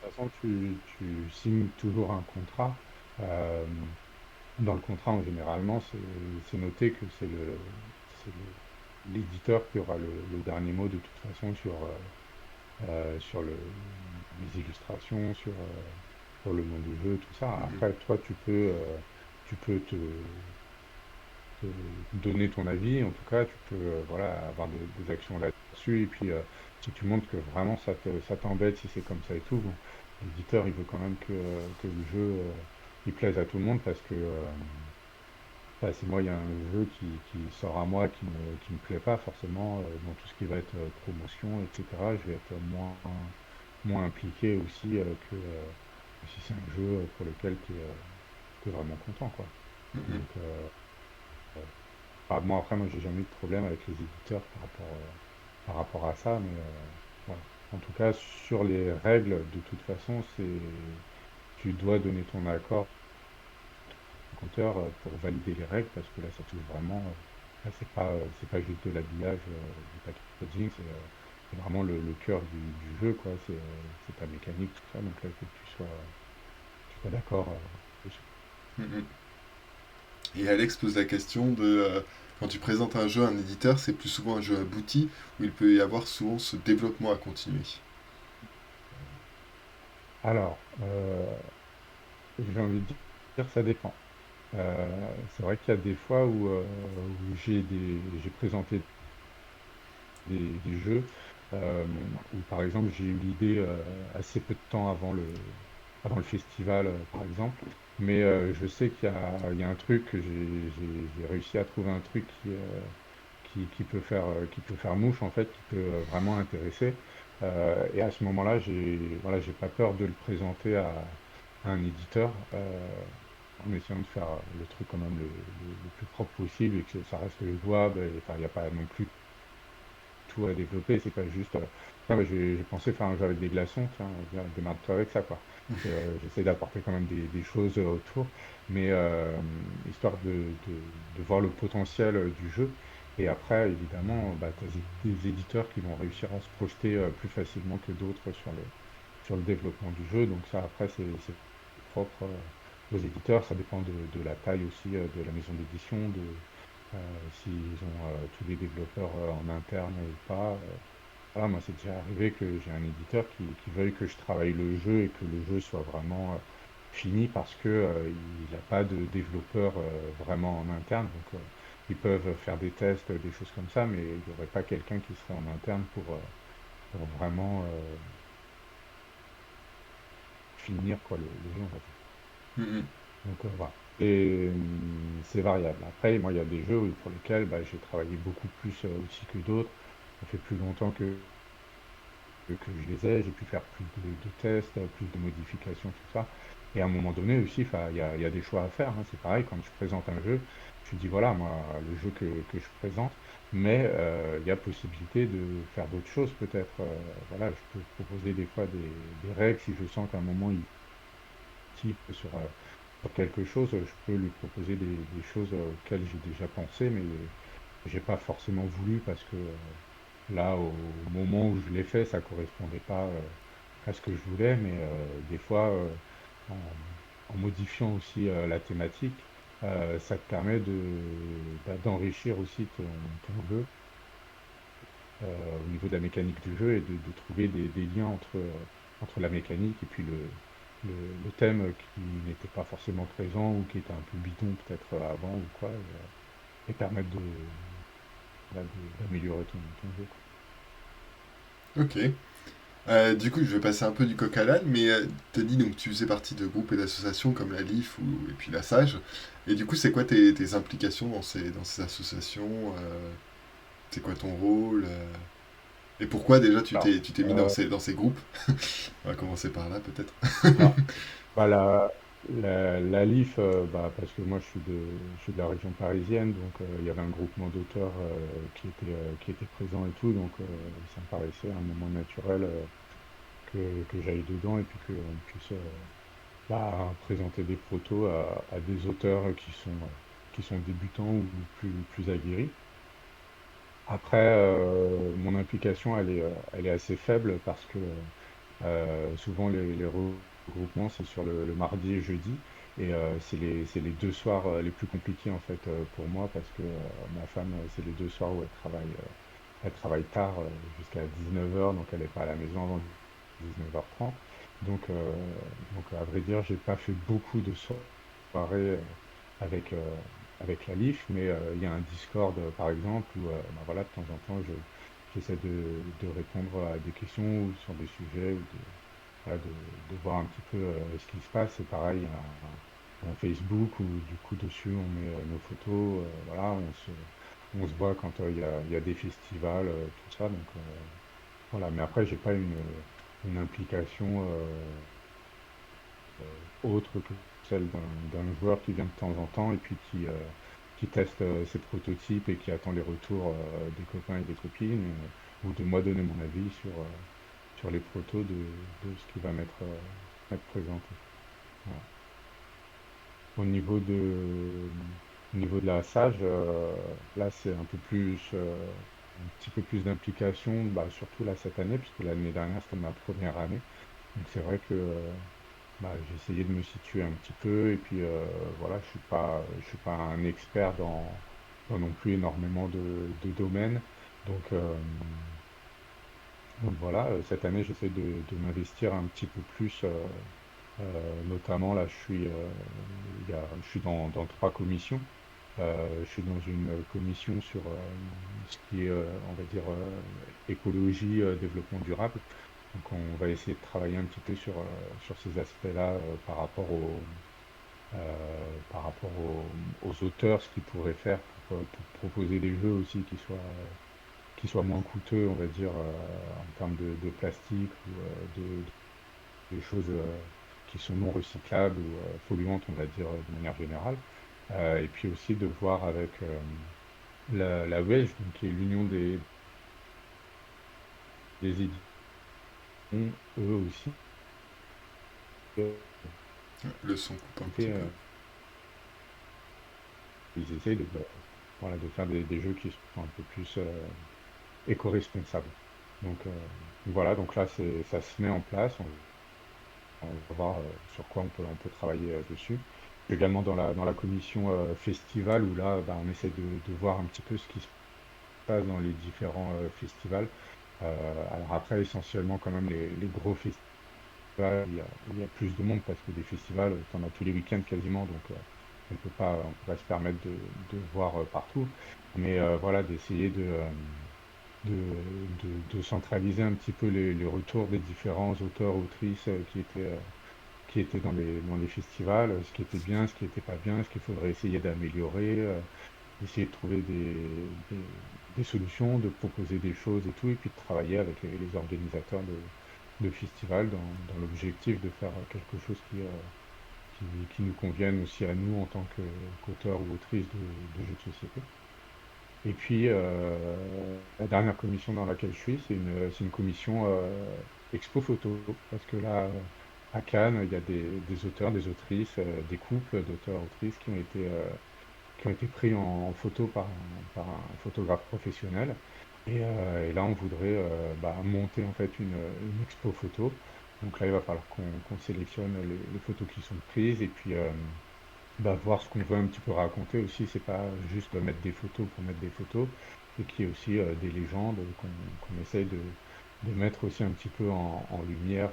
De toute façon, tu signes toujours un contrat. Euh, Dans le contrat, généralement, c'est noté que l'éditeur qui aura le dernier mot de toute façon sur les illustrations, sur le nom du jeu, tout ça. Mhm. Après, toi, tu peux te donner ton avis, en tout cas, tu peux voilà, avoir des actions là-dessus. Et puis, si tu montres que vraiment ça t'embête, si c'est comme ça et tout, bon, l'éditeur, il veut quand même que le jeu il plaise à tout le monde parce que enfin, si moi, il y a un jeu qui sort à moi qui me plaît pas forcément dans tout ce qui va être promotion, etc., je vais être moins impliqué aussi que si c'est un jeu pour lequel tu es vraiment content, quoi. Mhm. Donc, moi, après, moi, j'ai jamais eu de problème avec les éditeurs par rapport à ça, mais voilà. En tout cas, sur les règles, de toute façon, tu dois donner ton accord au compteur pour valider les règles, parce que là, ça touche vraiment, là, c'est pas juste de l'habillage, du packaging, c'est vraiment le cœur du jeu, quoi. C'est ta mécanique, tout ça, donc là, il faut que tu sois d'accord dessus. Mhm. Et Alex pose la question de quand tu présentes un jeu à un éditeur, c'est plus souvent un jeu abouti où il peut y avoir souvent ce développement à continuer. Alors, j'ai envie de dire, ça dépend. C'est vrai qu'il y a des fois où j'ai présenté des jeux où, par exemple, j'ai eu l'idée assez peu de temps avant le festival, par exemple. Mais je sais qu'il y a un truc que j'ai réussi à trouver un truc qui peut faire mouche, en fait, qui peut vraiment intéresser. Et à ce moment-là, voilà, j'ai pas peur de le présenter à un éditeur. en essayant de faire le truc quand même le plus propre possible et que ça reste jouable. Enfin, il n'y a pas non plus tout à développer, c'est pas juste. Tiens, bah, j'ai pensé faire un jeu avec des glaçons, tiens, viens, démarre-toi avec ça, quoi. J'essaie d'apporter quand même des choses autour, mais histoire de voir le potentiel du jeu. Et après, évidemment, bah, tu as des éditeurs qui vont réussir à se projeter plus facilement que d'autres sur le développement du jeu. Donc ça, après, c'est propre aux éditeurs. Ça dépend de la taille aussi de la maison d'édition, s'ils ont tous les développeurs en interne ou pas. Voilà, moi, c'est déjà arrivé que j'ai un éditeur qui veuille que je travaille le jeu et que le jeu soit vraiment fini parce que il n'a pas de développeur vraiment en interne. Donc, ils peuvent faire des tests, des choses comme ça, mais il n'y aurait pas quelqu'un qui serait en interne pour vraiment finir quoi, le jeu, on va dire. Mhm. Donc, voilà. Et c'est variable. Après, moi, il y a des jeux pour lesquels bah, j'ai travaillé beaucoup plus aussi que d'autres. Ça fait plus longtemps que je les ai, j'ai pu faire plus de tests, plus de modifications, tout ça. Et à un moment donné aussi, enfin, il y a des choix à faire, hein. C'est pareil, quand je présente un jeu, je dis voilà, moi, le jeu que je présente, mais il y a possibilité de faire d'autres choses peut-être. Voilà, je peux proposer des fois des règles si je sens qu'à un moment il type sur quelque chose, je peux lui proposer des choses auxquelles j'ai déjà pensé, mais j'ai pas forcément voulu parce que là, au moment où je l'ai fait, ça correspondait pas à ce que je voulais, mais des fois, en, en modifiant aussi la thématique, ça te permet d'enrichir aussi ton jeu au niveau de la mécanique du jeu et de trouver des liens entre la mécanique et puis le thème qui n'était pas forcément présent ou qui était un peu bidon peut-être avant ou quoi, et permettre d'améliorer ton jeu, quoi. Ok. Du coup, je vais passer un peu du coq à l'âne, mais t'as dit donc tu faisais partie de groupes et d'associations comme la LIF et puis la SAGE. Et du coup, c'est quoi tes implications dans ces associations c'est quoi ton rôle et pourquoi déjà Alors, tu t'es mis dans ces groupes? On va commencer par là peut-être. alors, bah, la LIF, bah, parce que moi je suis de la région parisienne, donc il y avait un groupement d'auteurs qui était présent et tout, donc ça me paraissait un moment naturel que j'aille dedans et puis qu'on puisse bah, présenter des protos à des auteurs qui sont débutants ou plus aguerris. Après, mon implication, elle est assez faible parce que souvent, les regroupements, c'est sur le mardi et jeudi. Et c'est les deux soirs les plus compliqués, en fait, pour moi, parce que ma femme, c'est les deux soirs où elle travaille tard, jusqu'à 19 heures, donc elle n'est pas à la maison avant 19h30. Donc, à vrai dire, j'ai pas fait beaucoup de soirées avec, avec la LIF, mais il y a un Discord, par exemple, où bah, voilà, de temps en temps, j'essaie de répondre à des questions ou sur des sujets ou voilà, de voir un petit peu ce qui se passe. C'est pareil, un Facebook où du coup dessus on met nos photos, voilà, on se voit quand il y a des festivals, tout ça. Donc voilà, mais après j'ai pas une implication autre que celle d'un joueur qui vient de temps en temps et puis qui teste ses prototypes et qui attend les retours des copains et des copines, ou de moi donner mon avis sur les protos de ce qui va m'être présenté. Voilà. Au niveau de la Sage, là c'est un peu plus, un petit peu plus d'implication, bah, surtout là cette année, puisque l'année dernière c'était ma première année. Donc c'est vrai que bah, j'ai essayé de me situer un petit peu, et puis voilà, je suis pas un expert dans non plus énormément de domaines. Donc, voilà, cette année j'essaie de m'investir un petit peu plus. Notamment, là, je suis dans trois commissions. Je suis dans une commission sur ce qui est, on va dire, écologie, développement durable. Donc, on va essayer de travailler un petit peu sur ces aspects-là par rapport aux auteurs, ce qu'ils pourraient faire pour proposer des jeux aussi qui soient moins coûteux, on va dire, en termes de plastique ou de choses. qui sont non recyclables ou polluantes, on va dire, de manière générale. Et puis aussi de voir avec la WEJ, donc, qui est l'Union des éditeurs, eux aussi, Le son coupe un petit fait, peu. ils essayent voilà, de faire des jeux qui sont un peu plus éco-responsables. Donc voilà, donc là ça se met en place, on va voir sur quoi on peut travailler dessus. Je suis également dans la commission festival où là bah, on essaie de voir un petit peu ce qui se passe dans les différents festivals. Alors après essentiellement quand même les gros festivals, il y a plus de monde parce que des festivals, tu en as tous les week-ends quasiment, donc on peut pas se permettre de voir partout. Mais voilà, d'essayer de centraliser un petit peu les retours des différents auteurs, autrices qui étaient dans les festivals, ce qui était bien, ce qui n'était pas bien, ce qu'il faudrait essayer d'améliorer, essayer de trouver des, des solutions, de proposer des choses et tout, et puis de travailler avec les organisateurs de festivals dans l'objectif de faire quelque chose qui nous convienne aussi à nous en tant qu'auteurs ou autrices de jeux de société. Et puis, la dernière commission dans laquelle je suis, c'est une commission expo photo, parce que là, à Cannes, il y a des auteurs, des autrices, des couples d'auteurs, autrices qui ont été pris en photo par un photographe professionnel. Et là, on voudrait bah, monter en fait une expo photo. Donc là, il va falloir qu'on sélectionne les photos qui sont prises et puis bah, voir ce qu'on veut un petit peu raconter aussi. C'est pas juste mettre des photos pour mettre des photos, et qu'il y ait aussi des légendes qu'on essaye de mettre aussi un petit peu en lumière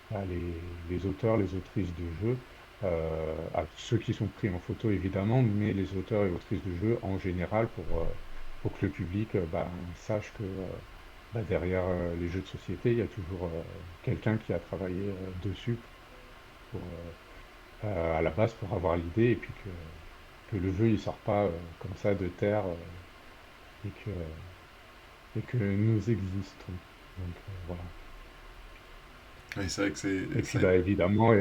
bah, les auteurs, les autrices de jeux, ceux qui sont pris en photo évidemment, mais les auteurs et autrices de jeux en général pour que le public bah, sache que bah, derrière les jeux de société, il y a toujours quelqu'un qui a travaillé dessus pour, à la base pour avoir l'idée, et puis que le jeu il sort pas comme ça de terre, et que nous existons. Donc voilà. Oui, c'est vrai que Et puis ça. bah, évidemment,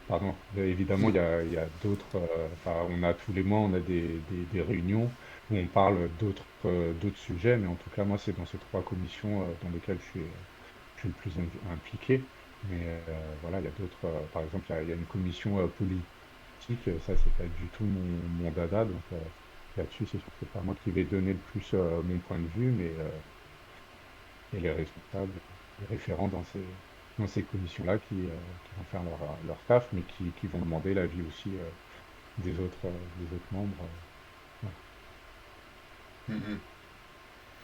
pardon, évidemment, il y a d'autres, enfin, on a tous les mois, on a des réunions où on parle d'autres sujets, mais en tout cas, moi, c'est dans ces trois commissions dans lesquelles je suis le plus impliqué. Mais voilà, il y a d'autres, par exemple, il y a une commission politique, ça, c'est pas du tout mon dada, donc là-dessus, c'est sûr que c'est pas moi qui vais donner le plus mon point de vue, mais et les responsables, les référents dans ces commissions-là qui vont faire leur taf, mais qui vont demander l'avis aussi des autres membres. Voilà. Mm, mm.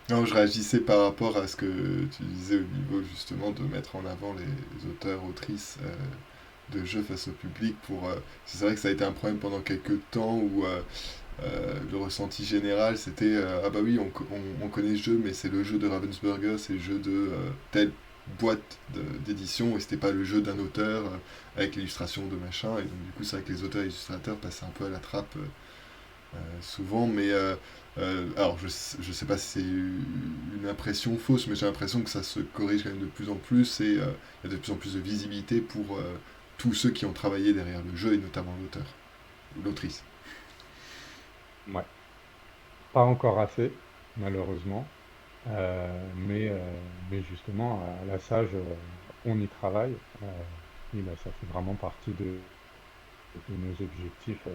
Non, je réagissais par rapport à ce que tu disais au niveau justement de mettre en avant les auteurs, autrices de jeux face au public c'est vrai que ça a été un problème pendant quelques temps où le ressenti général c'était ah bah oui on connaît ce jeu mais c'est le jeu de Ravensburger, c'est le jeu de telle boîte d'édition et c'était pas le jeu d'un auteur avec l'illustration de machin et donc du coup c'est vrai que les auteurs et illustrateurs passaient un peu à la trappe souvent, mais alors je sais pas si c'est une impression fausse, mais j'ai l'impression que ça se corrige quand même de plus en plus et il y a de plus en plus de visibilité pour tous ceux qui ont travaillé derrière le jeu et notamment l'auteur ou l'autrice. Ouais. Pas encore assez, malheureusement, mais justement, à la Sage, on y travaille. Et bah, ça fait vraiment partie de nos objectifs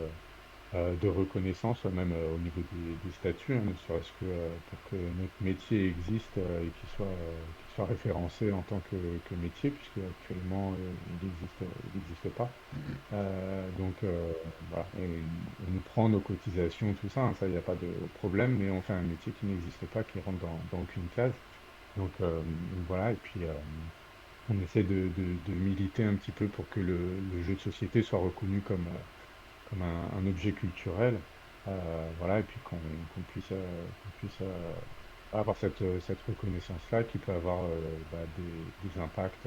de reconnaissance, même au niveau des statuts, hein, ne serait-ce que pour que notre métier existe et qu'il soit référencé en tant que métier, puisque actuellement il existe pas. Donc voilà, on nous prend nos cotisations, tout ça, hein, ça il n'y a pas de problème, mais on fait un métier qui n'existe pas, qui rentre dans aucune case. Donc voilà, et puis on essaie de militer un petit peu pour que le jeu de société soit reconnu comme un objet culturel, voilà, et puis qu'on puisse avoir cette reconnaissance-là qui peut avoir bah, des impacts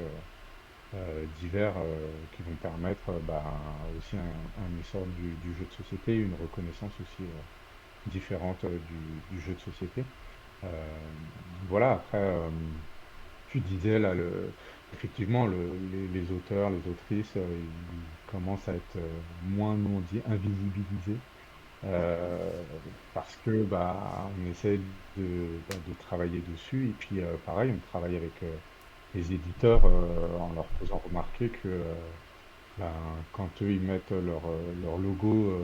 divers qui vont permettre bah, aussi un essor du jeu de société, une reconnaissance aussi différente du jeu de société. Voilà, après. tu disais là, effectivement, les auteurs, les autrices, ils commencent à être moins, nous on dit, invisibilisés. euh, Parce que bah, on essaie de travailler dessus. Et puis pareil, on travaille avec les éditeurs en leur faisant remarquer que ben, quand eux ils mettent leur logo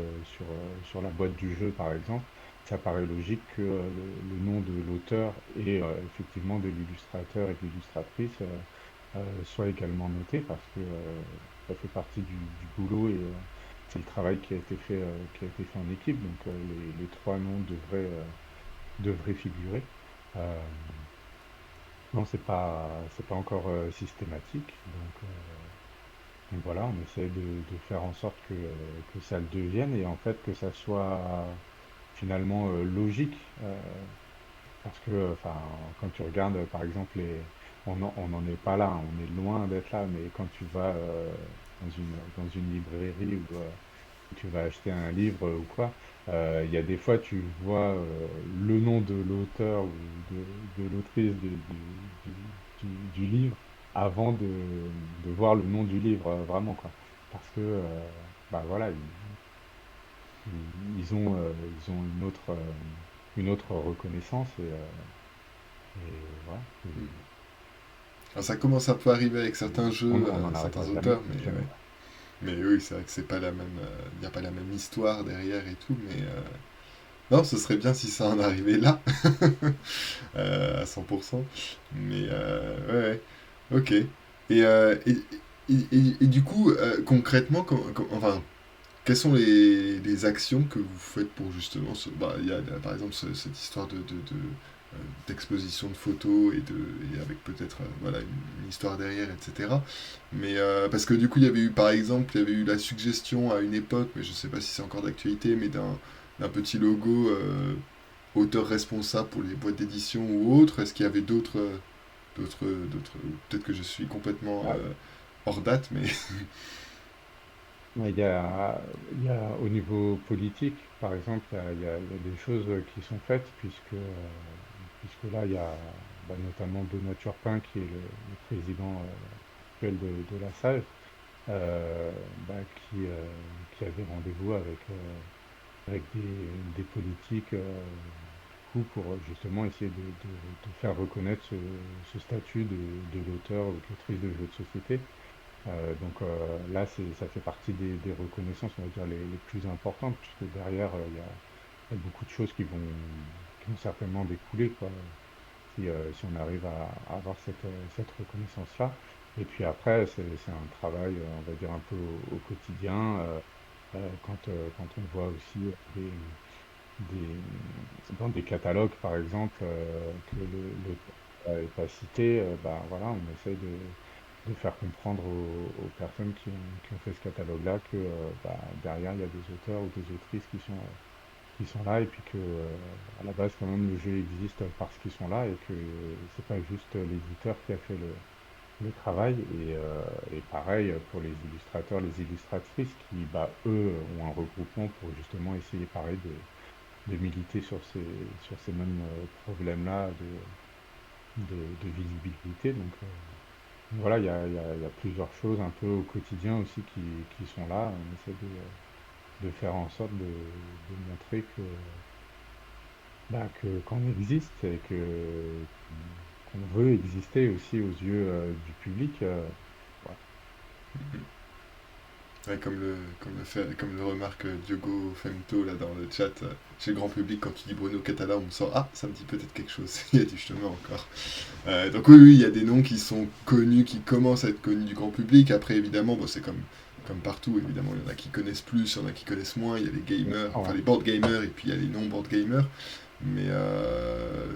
sur la boîte du jeu, par exemple, ça paraît logique que le nom de l'auteur et effectivement de l'illustrateur et de l'illustratrice soit également noté parce que ça fait partie du boulot et c'est le travail qui a été fait en équipe. Donc les trois noms devraient figurer. Euh, non, c'est pas encore systématique. Donc voilà, on essaie de faire en sorte que ça le devienne et en fait que ça soit finalement logique. Parce que enfin, quand tu regardes par exemple on n'en est pas là, on est loin d'être là, mais quand tu vas dans une librairie ou tu vas acheter un livre ou quoi, il y a des fois tu vois le nom de l'auteur ou de l'autrice du livre avant de voir le nom du livre vraiment quoi. Parce que bah voilà, ils ont une autre reconnaissance et voilà. Alors, ça commence un peu à arriver avec certains jeux, On n'en certains arrivera jamais auteurs, mais ouais. finalement. Mais oui, c'est vrai que c'est pas la même, il n'y a pas la même histoire derrière et tout, mais non, ce serait bien si ça en arrivait là, à 100%. Mais ouais, ouais, ok. Et du coup, concrètement, enfin, quelles sont les actions que vous faites pour justement bah, il y a par exemple cette histoire d'exposition de photos et avec peut-être voilà, une histoire derrière, etc. Mais parce que du coup, il y avait eu par exemple, il y avait eu la suggestion à une époque, mais je sais pas si c'est encore d'actualité, mais d'un petit logo auteur responsable pour les boîtes d'édition ou autre. Est-ce qu'il y avait d'autres, peut-être que je suis complètement Ah, hors date, mais ouais, il y a au niveau politique, par exemple, il y a des choses qui sont faites puisque là, il y a bah, notamment Benoît Turpin qui est le président actuel de la SAGE, bah, qui a des rendez-vous avec des politiques du coup, pour justement essayer de faire reconnaître ce statut de l'auteur ou de l'autrice de jeux de société. Donc là, ça fait partie des reconnaissances, on va dire, les plus importantes, puisque derrière, il y a beaucoup de choses qui vont certainement découler, quoi, si on arrive à avoir cette reconnaissance-là. Et puis après, c'est un travail, on va dire, un peu au quotidien, quand on voit aussi des, dans des catalogues, par exemple, que l'auteur n'est pas cité, bah, voilà, on essaie de faire comprendre aux personnes qui ont fait ce catalogue-là que bah, derrière, il y a des auteurs ou des autrices qui sont là et puis que à la base, quand même, le jeu existe parce qu'ils sont là et que c'est pas juste l'éditeur qui a fait le travail. Et pareil pour les illustrateurs, les illustratrices qui, bah, eux, ont un regroupement pour justement essayer, pareil, de militer sur ces mêmes problèmes-là de visibilité. Donc voilà, il y a plusieurs choses un peu au quotidien aussi qui sont là. On essaie de faire en sorte de montrer que, bah, qu'on existe et qu'on veut exister aussi aux yeux du public. Voilà. ouais, comme le remarque Diogo Femto là dans le chat, chez le grand public, quand tu dis Bruno Catala, on me sort, ah, ça me dit peut-être quelque chose, il y a du chemin encore. Donc oui, oui, il y a des noms qui sont connus, qui commencent à être connus du grand public. Après, évidemment, bon, c'est comme partout, évidemment, il y en a qui connaissent plus, il y en a qui connaissent moins, il y a les gamers, Ah enfin ouais. les board gamers, et puis il y a les non-board gamers. Mais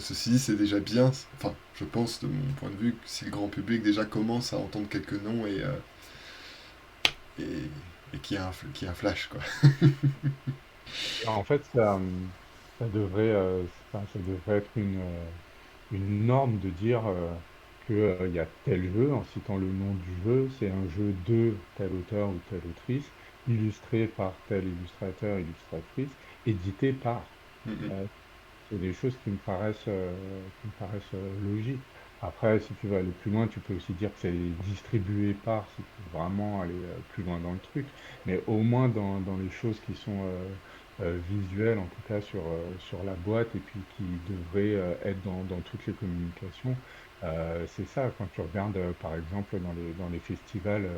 ceci dit, c'est déjà bien, enfin, je pense, de mon point de vue, que si le grand public déjà commence à entendre quelques noms et, et qu'il y a un flash, quoi. Et en fait, ça devrait, ça devrait être une norme de dire que, il y a tel jeu, en citant le nom du jeu, c'est un jeu de tel auteur ou telle autrice, illustré par tel illustrateur, illustratrice, édité par. Mhm. Euh, c'est des choses qui me paraissent logiques. Après, si tu veux aller plus loin, tu peux aussi dire que c'est distribué par, si tu veux vraiment aller plus loin dans le truc. Mais au moins dans les choses qui sont visuelles, en tout cas sur la boîte, et puis qui devraient être dans toutes les communications, c'est ça. Quand tu regardes, par exemple, dans les festivals,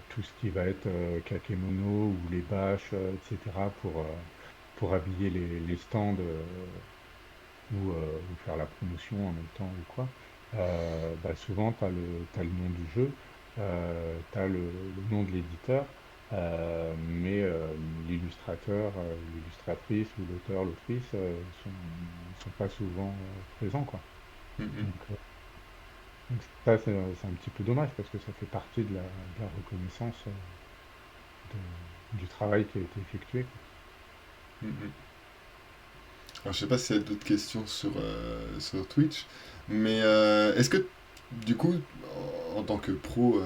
tout ce qui va être kakémono ou les bâches, etc., pour habiller les stands. Ou faire la promotion en même temps ou quoi, bah souvent t'as le nom du jeu, tu as le nom de l'éditeur, mais l'illustrateur, l'illustratrice ou l'auteur, l'autrice sont pas souvent présents, quoi. Mm, mm. Donc, euh, donc ça, c'est un petit peu dommage parce que ça fait partie de la reconnaissance du travail qui a été effectué, quoi. Mm, mm. Alors, je sais pas s'il y a d'autres questions sur Twitch, mais est-ce que, du coup, en tant que pro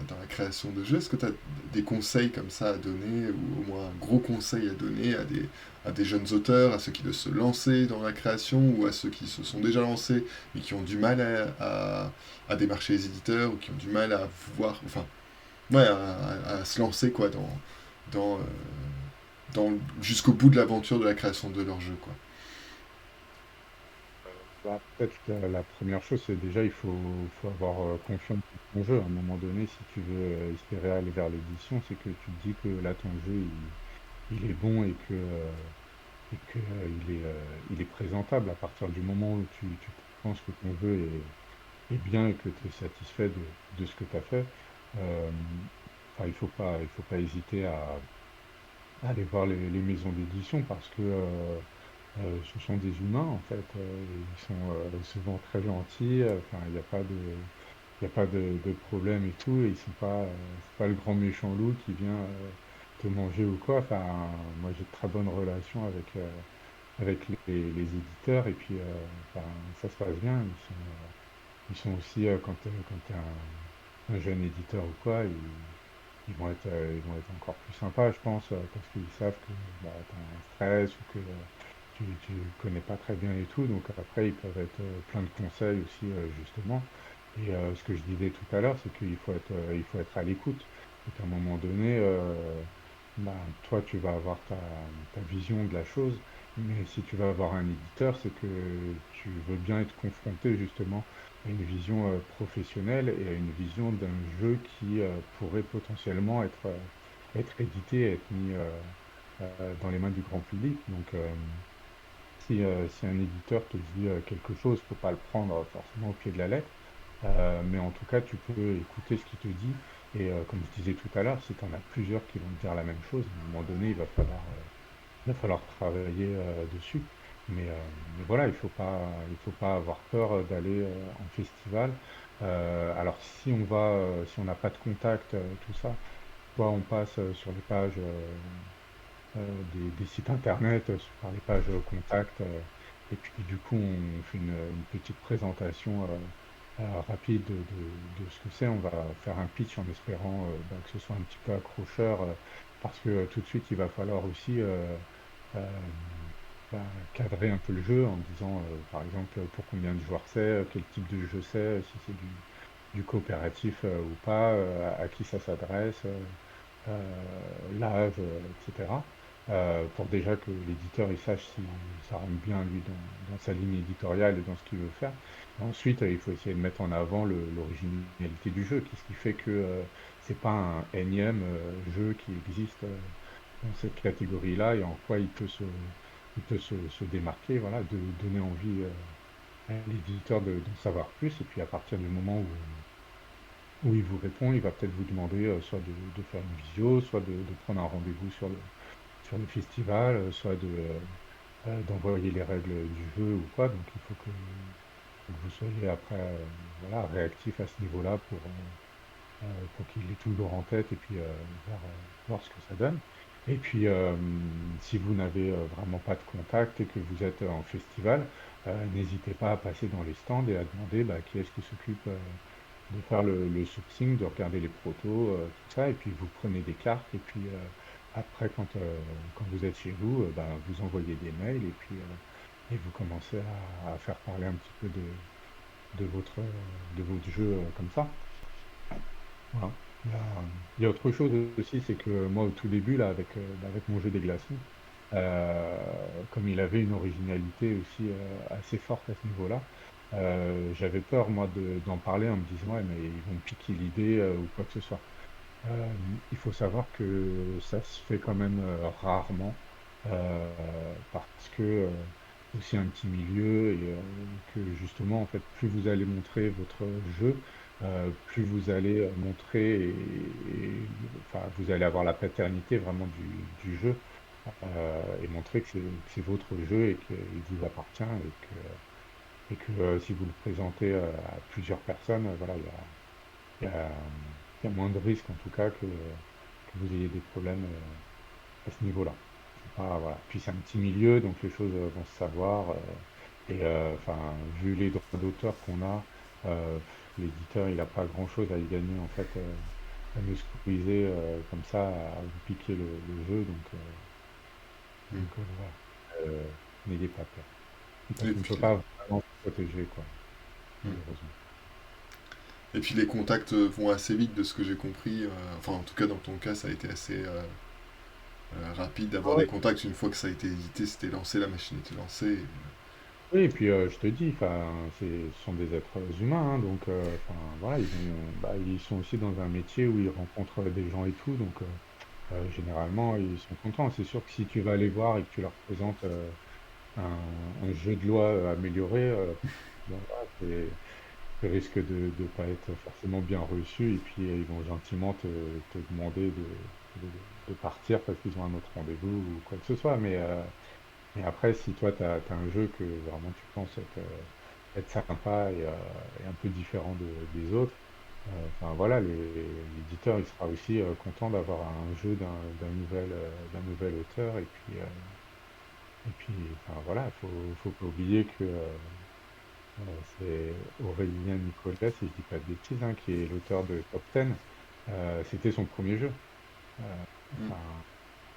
dans la création de jeux, est-ce que tu as des conseils comme ça à donner, ou au moins un gros conseil à donner à des jeunes auteurs, à ceux qui veulent se lancer dans la création, ou à ceux qui se sont déjà lancés, mais qui ont du mal à démarcher les éditeurs, ou qui ont du mal à voir, enfin, ouais, à se lancer, quoi, dans, jusqu'au bout de l'aventure de la création de leur jeu, quoi. Bah, peut-être que la première chose, c'est déjà, il faut avoir confiance en ton jeu. À un moment donné, si tu veux espérer aller vers l'édition, c'est que tu te dis que là, ton jeu, il est bon et que il est présentable. À partir du moment où tu penses que ton jeu est bien et que tu es satisfait de ce que tu as fait, euh, enfin, il faut pas hésiter à aller voir les maisons d'édition parce que ce sont des humains en fait. Ils sont souvent très gentils. Enfin, il y a pas de problème et tout. Et ils sont pas, c'est pas le grand méchant loup qui vient te manger ou quoi. Enfin, moi j'ai de très bonnes relations avec les éditeurs et puis enfin, ça se passe bien. Ils sont aussi quand t'es un jeune éditeur ou quoi, ils vont être encore plus sympas, je pense, parce qu'ils savent que bah, tu as un stress ou que tu connais pas très bien et tout. Donc après, ils peuvent être plein de conseils aussi, justement. Et ce que je disais tout à l'heure, c'est qu'il faut être à l'écoute. Et qu'à un moment donné, bah, toi, tu vas avoir ta vision de la chose. Mais si tu vas avoir un éditeur, c'est que tu veux bien être confronté justement à une vision professionnelle et à une vision d'un jeu qui pourrait potentiellement être édité, être mis dans les mains du grand public. Donc, si un éditeur te dit quelque chose, faut pas le prendre forcément au pied de la lettre, mais en tout cas, tu peux écouter ce qu'il te dit. Et comme je disais tout à l'heure, si tu en as plusieurs qui vont te dire la même chose, à un moment donné, il va falloir travailler dessus. Mais voilà, il faut pas avoir peur d'aller en festival. Alors si on n'a pas de contact, tout ça, soit on passe sur les pages des sites internet, par les pages contact, et puis du coup on fait une petite présentation rapide de ce que c'est. On va faire un pitch en espérant bah, que ce soit un petit peu accrocheur, parce que tout de suite il va falloir aussi euh, bah, cadrer un peu le jeu en disant par exemple pour combien de joueurs c'est, quel type de jeu c'est, si c'est du coopératif ou pas, à qui ça s'adresse, l'âge, etc. Pour déjà que l'éditeur il sache si ça rentre bien lui dans sa ligne éditoriale et dans ce qu'il veut faire. Et ensuite, il faut essayer de mettre en avant l'originalité du jeu. Qu'est-ce qui fait que c'est pas un énième jeu qui existe dans cette catégorie-là et en quoi il peut se démarquer, voilà, de donner envie à l'éditeur d'en savoir plus. Et puis à partir du moment où il vous répond, il va peut-être vous demander soit de faire une visio, soit de prendre un rendez-vous sur le festival, soit d'envoyer les règles du jeu ou quoi. Donc il faut que vous soyez après voilà, réactif à ce niveau-là pour qu'il ait toujours en tête et puis voir ce que ça donne. Et puis, si vous n'avez vraiment pas de contact et que vous êtes en festival, n'hésitez pas à passer dans les stands et à demander bah, qui est-ce qui s'occupe de faire le sourcing, de regarder les protos, tout ça, et puis vous prenez des cartes, et puis après, quand vous êtes chez vous, bah, vous envoyez des mails, et puis et vous commencez à faire parler un petit peu de votre, de votre jeu comme ça. Voilà. Il y a autre chose aussi, c'est que moi, au tout début, là, avec mon jeu des glaçons, comme il avait une originalité aussi assez forte à ce niveau-là, j'avais peur, moi, d'en parler en me disant, ouais, mais ils vont me piquer l'idée ou quoi que ce soit. Euh, il faut savoir que ça se fait quand même rarement, parce que c'est aussi un petit milieu et que justement, en fait, plus vous allez montrer votre jeu, plus vous allez montrer enfin, vous allez avoir la paternité vraiment du jeu et montrer que c'est votre jeu et qu'il vous appartient et que si vous le présentez à plusieurs personnes, voilà, il y a, il y a moins de risques en tout cas que vous ayez des problèmes à ce niveau-là. C'est pas, voilà. Puis c'est un petit milieu, donc les choses vont se savoir. Et enfin, vu les droits d'auteur qu'on a, l'éditeur il n'a pas grand-chose à y gagner en fait, à nous squeezer comme ça, à vous piquer le jeu. Mm. Voilà. N'ayez pas peur. Et Parce qu'on ne peut puis, pas vraiment se protéger, quoi, mm. malheureusement. Et puis les contacts vont assez vite de ce que j'ai compris. Enfin, en tout cas, dans ton cas, ça a été assez rapide d'avoir des contacts. Une fois que ça a été édité, c'était lancé, la machine était lancée. Oui, et puis je te dis, enfin, ce sont des êtres humains, hein, donc enfin, voilà, ils sont aussi dans un métier où ils rencontrent des gens et tout, donc généralement ils sont contents. C'est sûr que si tu vas les voir et que tu leur présentes un jeu de loi amélioré, bon, voilà, tu risques de ne pas être forcément bien reçu, et puis ils vont gentiment te demander de, de partir parce qu'ils ont un autre rendez-vous ou quoi que ce soit, mais après, si toi, tu as un jeu que vraiment tu penses être sympa et un peu différent des autres, enfin voilà, l'éditeur, il sera aussi content d'avoir un jeu d'un nouvel auteur. Et puis enfin voilà, faut pas oublier que c'est Aurélien Nicolas, si je dis pas de bêtises, hein, qui est l'auteur de Top Ten. C'était son premier jeu. Mm. Enfin,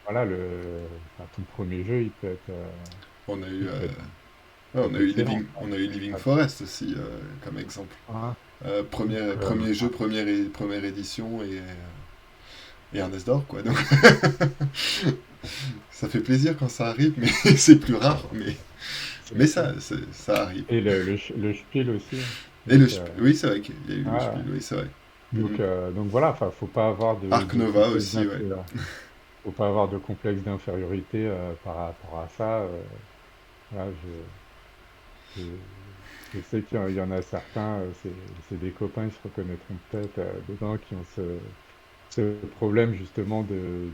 voilà, enfin, ton premier jeu, On a eu, il peut être, ouais, peut être excellent. On a eu Living Ah, Forest aussi comme exemple. ah, donc, Premier jeu, première édition et Ernest d'or, quoi. Donc ça fait plaisir quand ça arrive, mais c'est plus rare. c'est Mais clair. ça arrive. Et le Spiel aussi, hein. Et le Donc, oui, c'est vrai qu'il y a eu le Spiel, ah, oui, c'est vrai. Mm. donc voilà, enfin, faut pas avoir Arc de Nova complexe aussi, ouais. d'infériorité. Faut pas avoir de complexe d'infériorité par rapport à ça. Voilà, je, je sais qu'il y en a certains, c'est des copains, ils se reconnaîtront peut-être dedans, qui ont ce problème justement de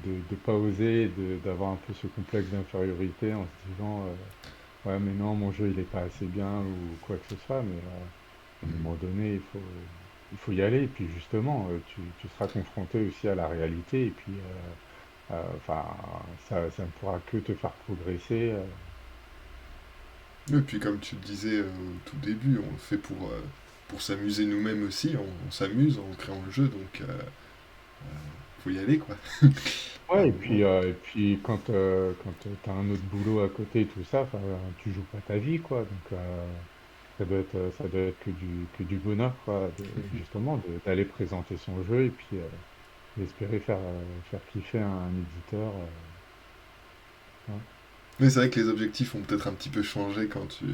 pas oser, d'avoir un peu ce complexe d'infériorité en se disant ouais mais non mon jeu il est pas assez bien ou quoi que ce soit, mais à un Mm. moment donné il faut y aller et puis justement tu seras confronté aussi à la réalité et puis enfin ça ne pourra que te faire progresser. Et puis comme tu le disais au tout début, on le fait pour s'amuser nous-mêmes aussi. On s'amuse en créant le jeu, donc faut y aller, quoi. À un Ouais, moment. et puis quand tu as un autre boulot à côté et tout ça, enfin, tu joues pas ta vie, quoi. Donc, ça doit être que du bonheur, quoi, justement, d'aller présenter son jeu et puis d'espérer faire kiffer un éditeur. Ouais. Mais c'est vrai que les objectifs ont peut-être un petit peu changé quand tu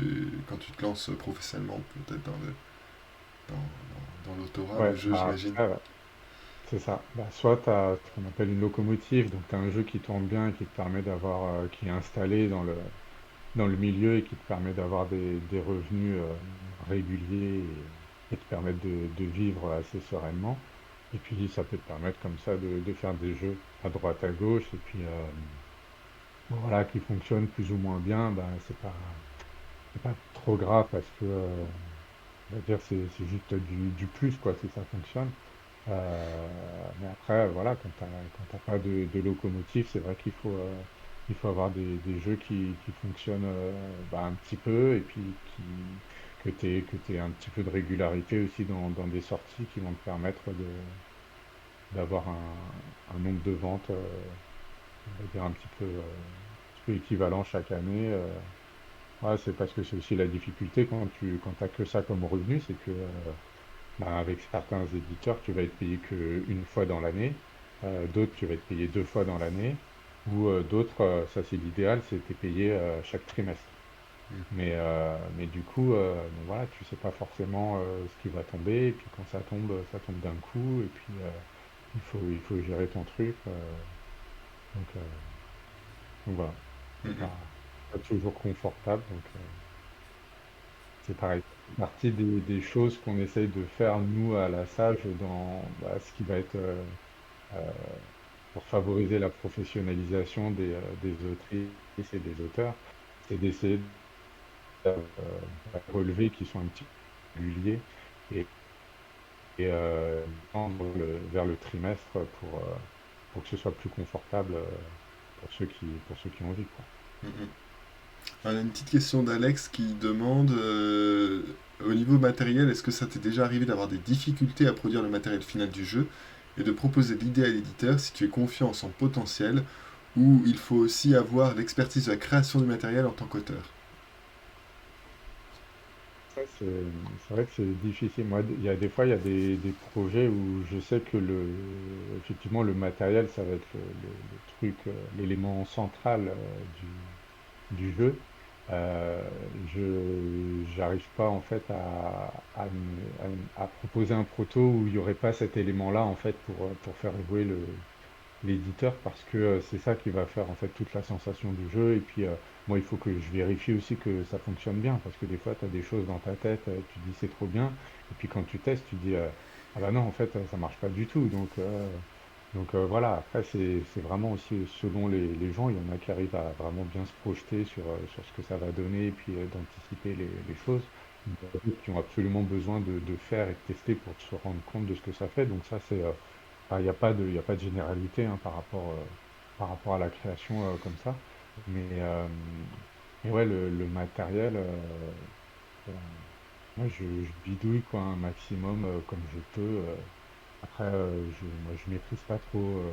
te lances professionnellement, peut-être dans l'autorat, le Ouais, jeu, bah j'imagine. après, c'est ça. Bah, soit tu as ce qu'on appelle une locomotive, donc tu as un jeu qui tourne bien et qui te permet qui est installé dans le milieu et qui te permet d'avoir des revenus réguliers et te permettre de vivre assez sereinement. Et puis ça peut te permettre comme ça de faire des jeux à droite à gauche et puis bon, voilà, qui fonctionnent plus ou moins bien, ben c'est pas trop grave parce que on va dire c'est juste du plus quoi si ça fonctionne. Mais après voilà, quand t'as pas de locomotive, c'est vrai qu'il faut avoir des jeux qui fonctionnent un petit peu et puis que t'aies un petit peu de régularité aussi dans des sorties qui vont te permettre d'avoir un nombre de ventes, on va dire un petit peu équivalent chaque année. Ouais, c'est parce que c'est aussi la difficulté quand t'as que ça comme revenu, c'est que bah, avec certains éditeurs, tu vas être payé qu'une fois dans l'année, d'autres tu vas être payé deux fois dans l'année, ou d'autres, ça c'est l'idéal, c'est t'es payé chaque trimestre. Mais du coup, donc voilà, tu sais pas forcément ce qui va tomber, et puis quand ça tombe d'un coup, et puis il faut gérer ton truc. Donc, euh, donc voilà, c'est Mhm. pas toujours confortable. Donc c'est pareil. C'est partie des choses qu'on essaye de faire, nous, à la Sage, dans bah, ce qui va être euh, pour favoriser la professionnalisation des autrices et des auteurs, c'est d'essayer relever qui sont un petit peu réguliers et, et tendre vers le trimestre pour que ce soit plus confortable pour ceux qui ont envie, quoi. Mhm. On a une petite question d'Alex qui demande au niveau matériel, est-ce que ça t'est déjà arrivé d'avoir des difficultés à produire le matériel final du jeu et de proposer l'idée à l'éditeur si tu es confiant en son potentiel ou il faut aussi avoir l'expertise de la création du matériel en tant qu'auteur? Ça, c'est vrai que c'est difficile. Moi, il y a des fois, il y a des projets où je sais que effectivement, le matériel, ça va être le truc, l'élément central du jeu. Euh, j'arrive pas en fait à proposer un proto où il n'y aurait pas cet élément-là en fait pour faire jouer l'éditeur parce que c'est ça qui va faire en fait toute la sensation du jeu. Et puis moi, il faut que je vérifie aussi que ça fonctionne bien parce que des fois, tu as des choses dans ta tête, tu dis c'est trop bien. Et puis quand tu testes, tu dis ah bah non, en fait, ça marche pas du tout. Donc voilà, après, c'est vraiment aussi selon les gens. Il y en a qui arrivent à vraiment bien se projeter sur ce que ça va donner et puis d'anticiper les choses. Il y en a d'autres qui ont absolument besoin de faire et de tester pour se rendre compte de ce que ça fait. Donc ça, enfin, il y a pas de généralité hein, par rapport à la création comme ça. Mais ouais, le matériel, euh, moi, je bidouille quoi, un maximum comme je peux. Après, moi, je maîtrise pas trop,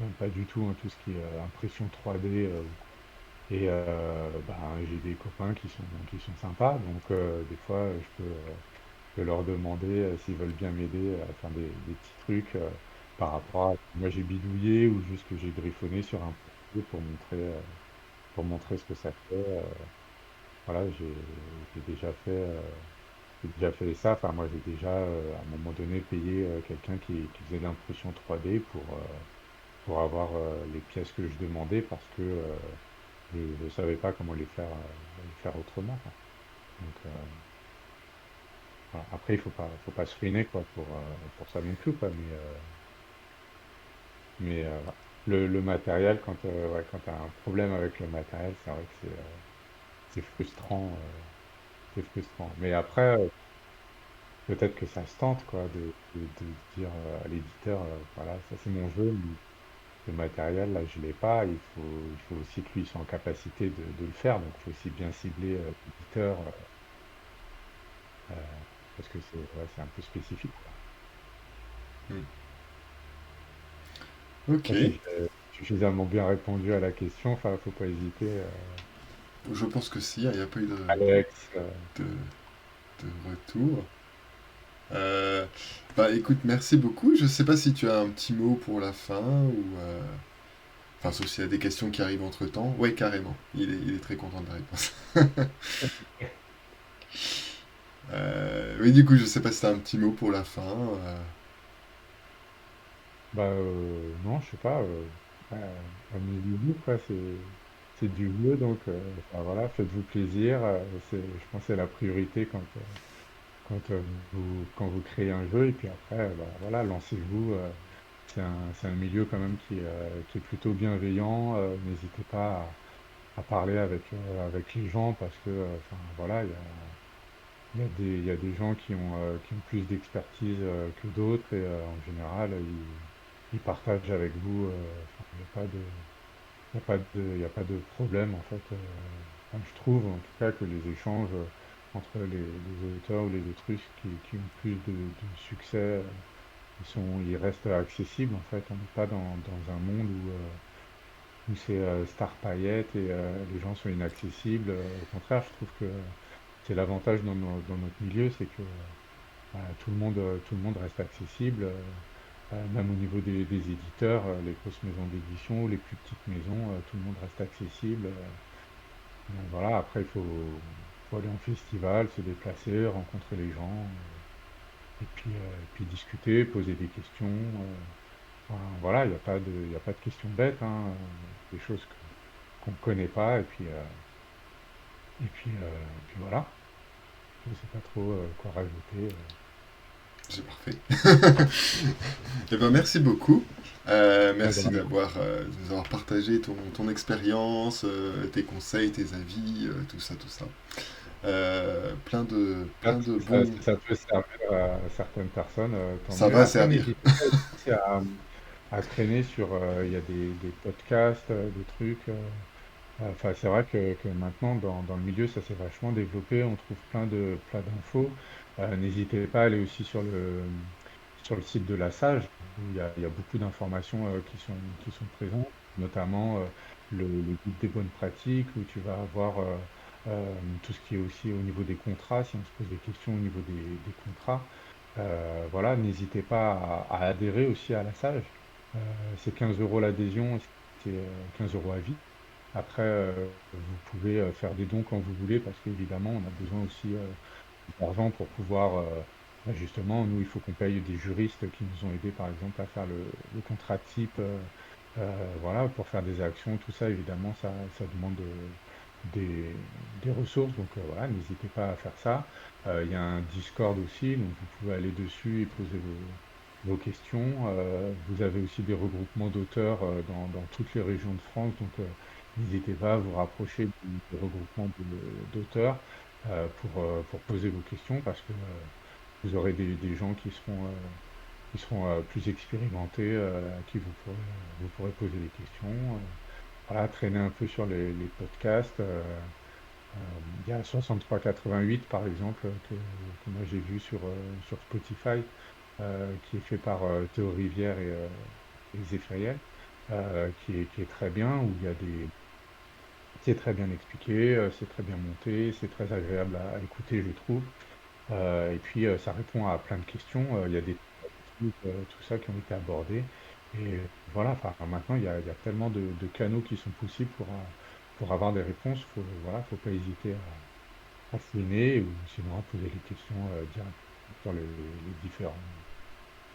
même pas du tout hein, tout ce qui est impression 3D. Ben, j'ai des copains qui sont sympas, donc des fois, je peux leur demander s'ils veulent bien m'aider à faire des petits trucs par rapport à moi j'ai bidouillé ou juste que j'ai griffonné sur un papier pour montrer ce que ça fait. Voilà, j'ai déjà fait ça. Enfin, moi, j'ai déjà, à un moment donné, payé quelqu'un qui faisait de l'impression 3D pour avoir les pièces que je demandais parce que je ne savais pas comment les faire autrement, quoi. Donc, voilà. Après, il faut pas se ruiner, quoi, pour ça non plus, quoi. Mais voilà. Le matériel, quand tu as un problème avec le matériel, c'est vrai que c'est frustrant. C'est frustrant. Mais après, peut-être que ça se tente, quoi, de dire à l'éditeur, voilà, ça c'est mon jeu, mais le matériel, là, je l'ai pas. Il faut aussi que lui soit en capacité de le faire. Donc, il faut aussi bien cibler l'éditeur, parce que c'est un peu spécifique, quoi. Hmm. Je sais Ok, pas si j'ai suffisamment bien répondu à la question. Enfin, faut pas hésiter. je pense que si, il n'y a pas eu Alex, de, de retour. Euh, Bah écoute, merci beaucoup. Je sais pas si tu as un petit mot pour la fin ou... Enfin, sauf s'il y a des questions qui arrivent entre-temps. Ouais, carrément. Il est très content de la réponse. Oui, du coup, je sais pas si tu as un petit mot pour la fin. bah non, je sais pas. Amusez-vous, quoi. C'est du jeu, donc enfin, voilà, faites-vous plaisir. Je pense que c'est la priorité quand vous créez un jeu. Et puis après, bah, voilà, lancez-vous. C'est un milieu quand même qui est plutôt bienveillant. N'hésitez pas à parler avec les gens parce que, enfin, voilà, il y a des gens qui ont plus d'expertise que d'autres et en général, ils partagent avec vous. Enfin, il y a pas de problème en fait. Enfin, je trouve en tout cas que les échanges entre les auteurs ou les autrices qui ont plus de succès, ils restent accessibles en fait. On n'est pas dans un monde où c'est star paillettes et les gens sont inaccessibles. Au contraire, je trouve que c'est l'avantage dans notre milieu, c'est que tout le monde reste accessible, même au niveau des éditeurs, les grosses maisons d'édition, les plus petites maisons, tout le monde reste accessible. Donc voilà, après, faut aller en festival, se déplacer, rencontrer les gens, et puis discuter, poser des questions. Enfin, voilà, il y a pas de questions bêtes, hein, des choses qu'on ne connaît pas, et puis voilà. Je ne sais pas trop quoi rajouter. C'est parfait. Eh ben, merci beaucoup. Ah, de Merci rien. de nous avoir partagé ton expérience, tes conseils, tes avis, tout ça, tout ça. Ah, Plein de si bons. ça peut servir à certaines personnes, tant Ça mieux. va Après, servir. n'hésitez pas aussi à traîner sur, il y a des podcasts, des trucs. Enfin, c'est vrai que maintenant, dans le milieu, ça s'est vachement développé. On trouve plein d'infos. N'hésitez pas à aller aussi sur le site de la Sage, où il y a beaucoup d'informations qui sont présentes, notamment le guide des bonnes pratiques, où tu vas avoir tout ce qui est aussi au niveau des contrats, si on se pose des questions au niveau des contrats. Voilà, n'hésitez pas à adhérer aussi à la Sage. C'est 15 euros l'adhésion, et c'est 15 euros à vie. Après, vous pouvez faire des dons quand vous voulez, parce qu'évidemment, on a besoin aussi d'argent pour pouvoir, justement, nous, il faut qu'on paye des juristes qui nous ont aidés, par exemple, à faire le contrat type, voilà, pour faire des actions, tout ça, évidemment, ça demande des, des ressources, donc voilà, n'hésitez pas à faire ça. Il y a un Discord aussi, donc vous pouvez aller dessus et poser vos questions. Vous avez aussi des regroupements d'auteurs dans toutes les régions de France, donc n'hésitez pas à vous rapprocher du regroupement d'auteurs pour poser vos questions, parce que vous aurez des gens qui seront plus expérimentés, à qui vous pourrez poser des questions. Voilà, traîner un peu sur les podcasts. Il y a 6388 par exemple que moi j'ai vu sur Spotify, qui est fait par Théo Rivière et Zéphiriel, qui est très bien, où il y a c'est très bien expliqué, c'est très bien monté, c'est très agréable à écouter, je trouve. Et puis ça répond à plein de questions. Il y a des trucs, tout ça qui ont été abordés. Et voilà, enfin, maintenant il y a tellement de canaux qui sont possibles pour avoir des réponses. Voilà, faut pas hésiter à fouiner, ou sinon à poser les questions directement sur les différents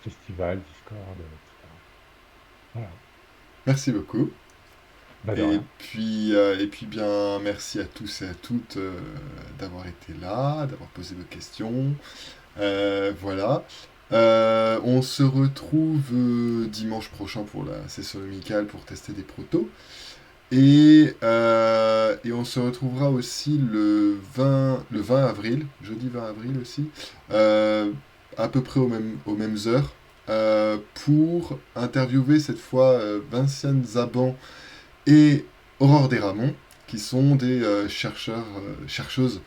festivals, Discord, etc. Voilà, Merci beaucoup. bah de rien. Et puis bien, merci à tous et à toutes d'avoir été là, d'avoir posé vos questions. Voilà. On se retrouve dimanche prochain pour la session amicale pour tester des protos. Et on se retrouvera aussi le 20 avril, jeudi 20 avril aussi, euh, à peu près aux mêmes heures, pour interviewer cette fois Vinciane Zaban et Aurore Desramons, qui sont des chercheuses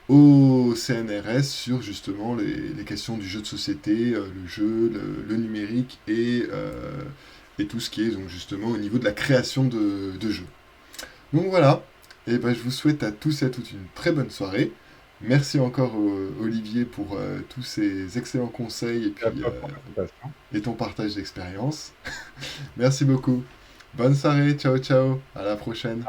au CNRS sur justement les questions du jeu de société, le jeu, le numérique et tout ce qui est donc justement au niveau de la création de jeux. Donc voilà, et ben, je vous souhaite à tous et à toutes une très bonne soirée. Merci encore Olivier pour tous ces excellents conseils Et à toi pour l'invitation. et ton partage d'expérience. Merci beaucoup. Bonne soirée, ciao ciao, à la prochaine.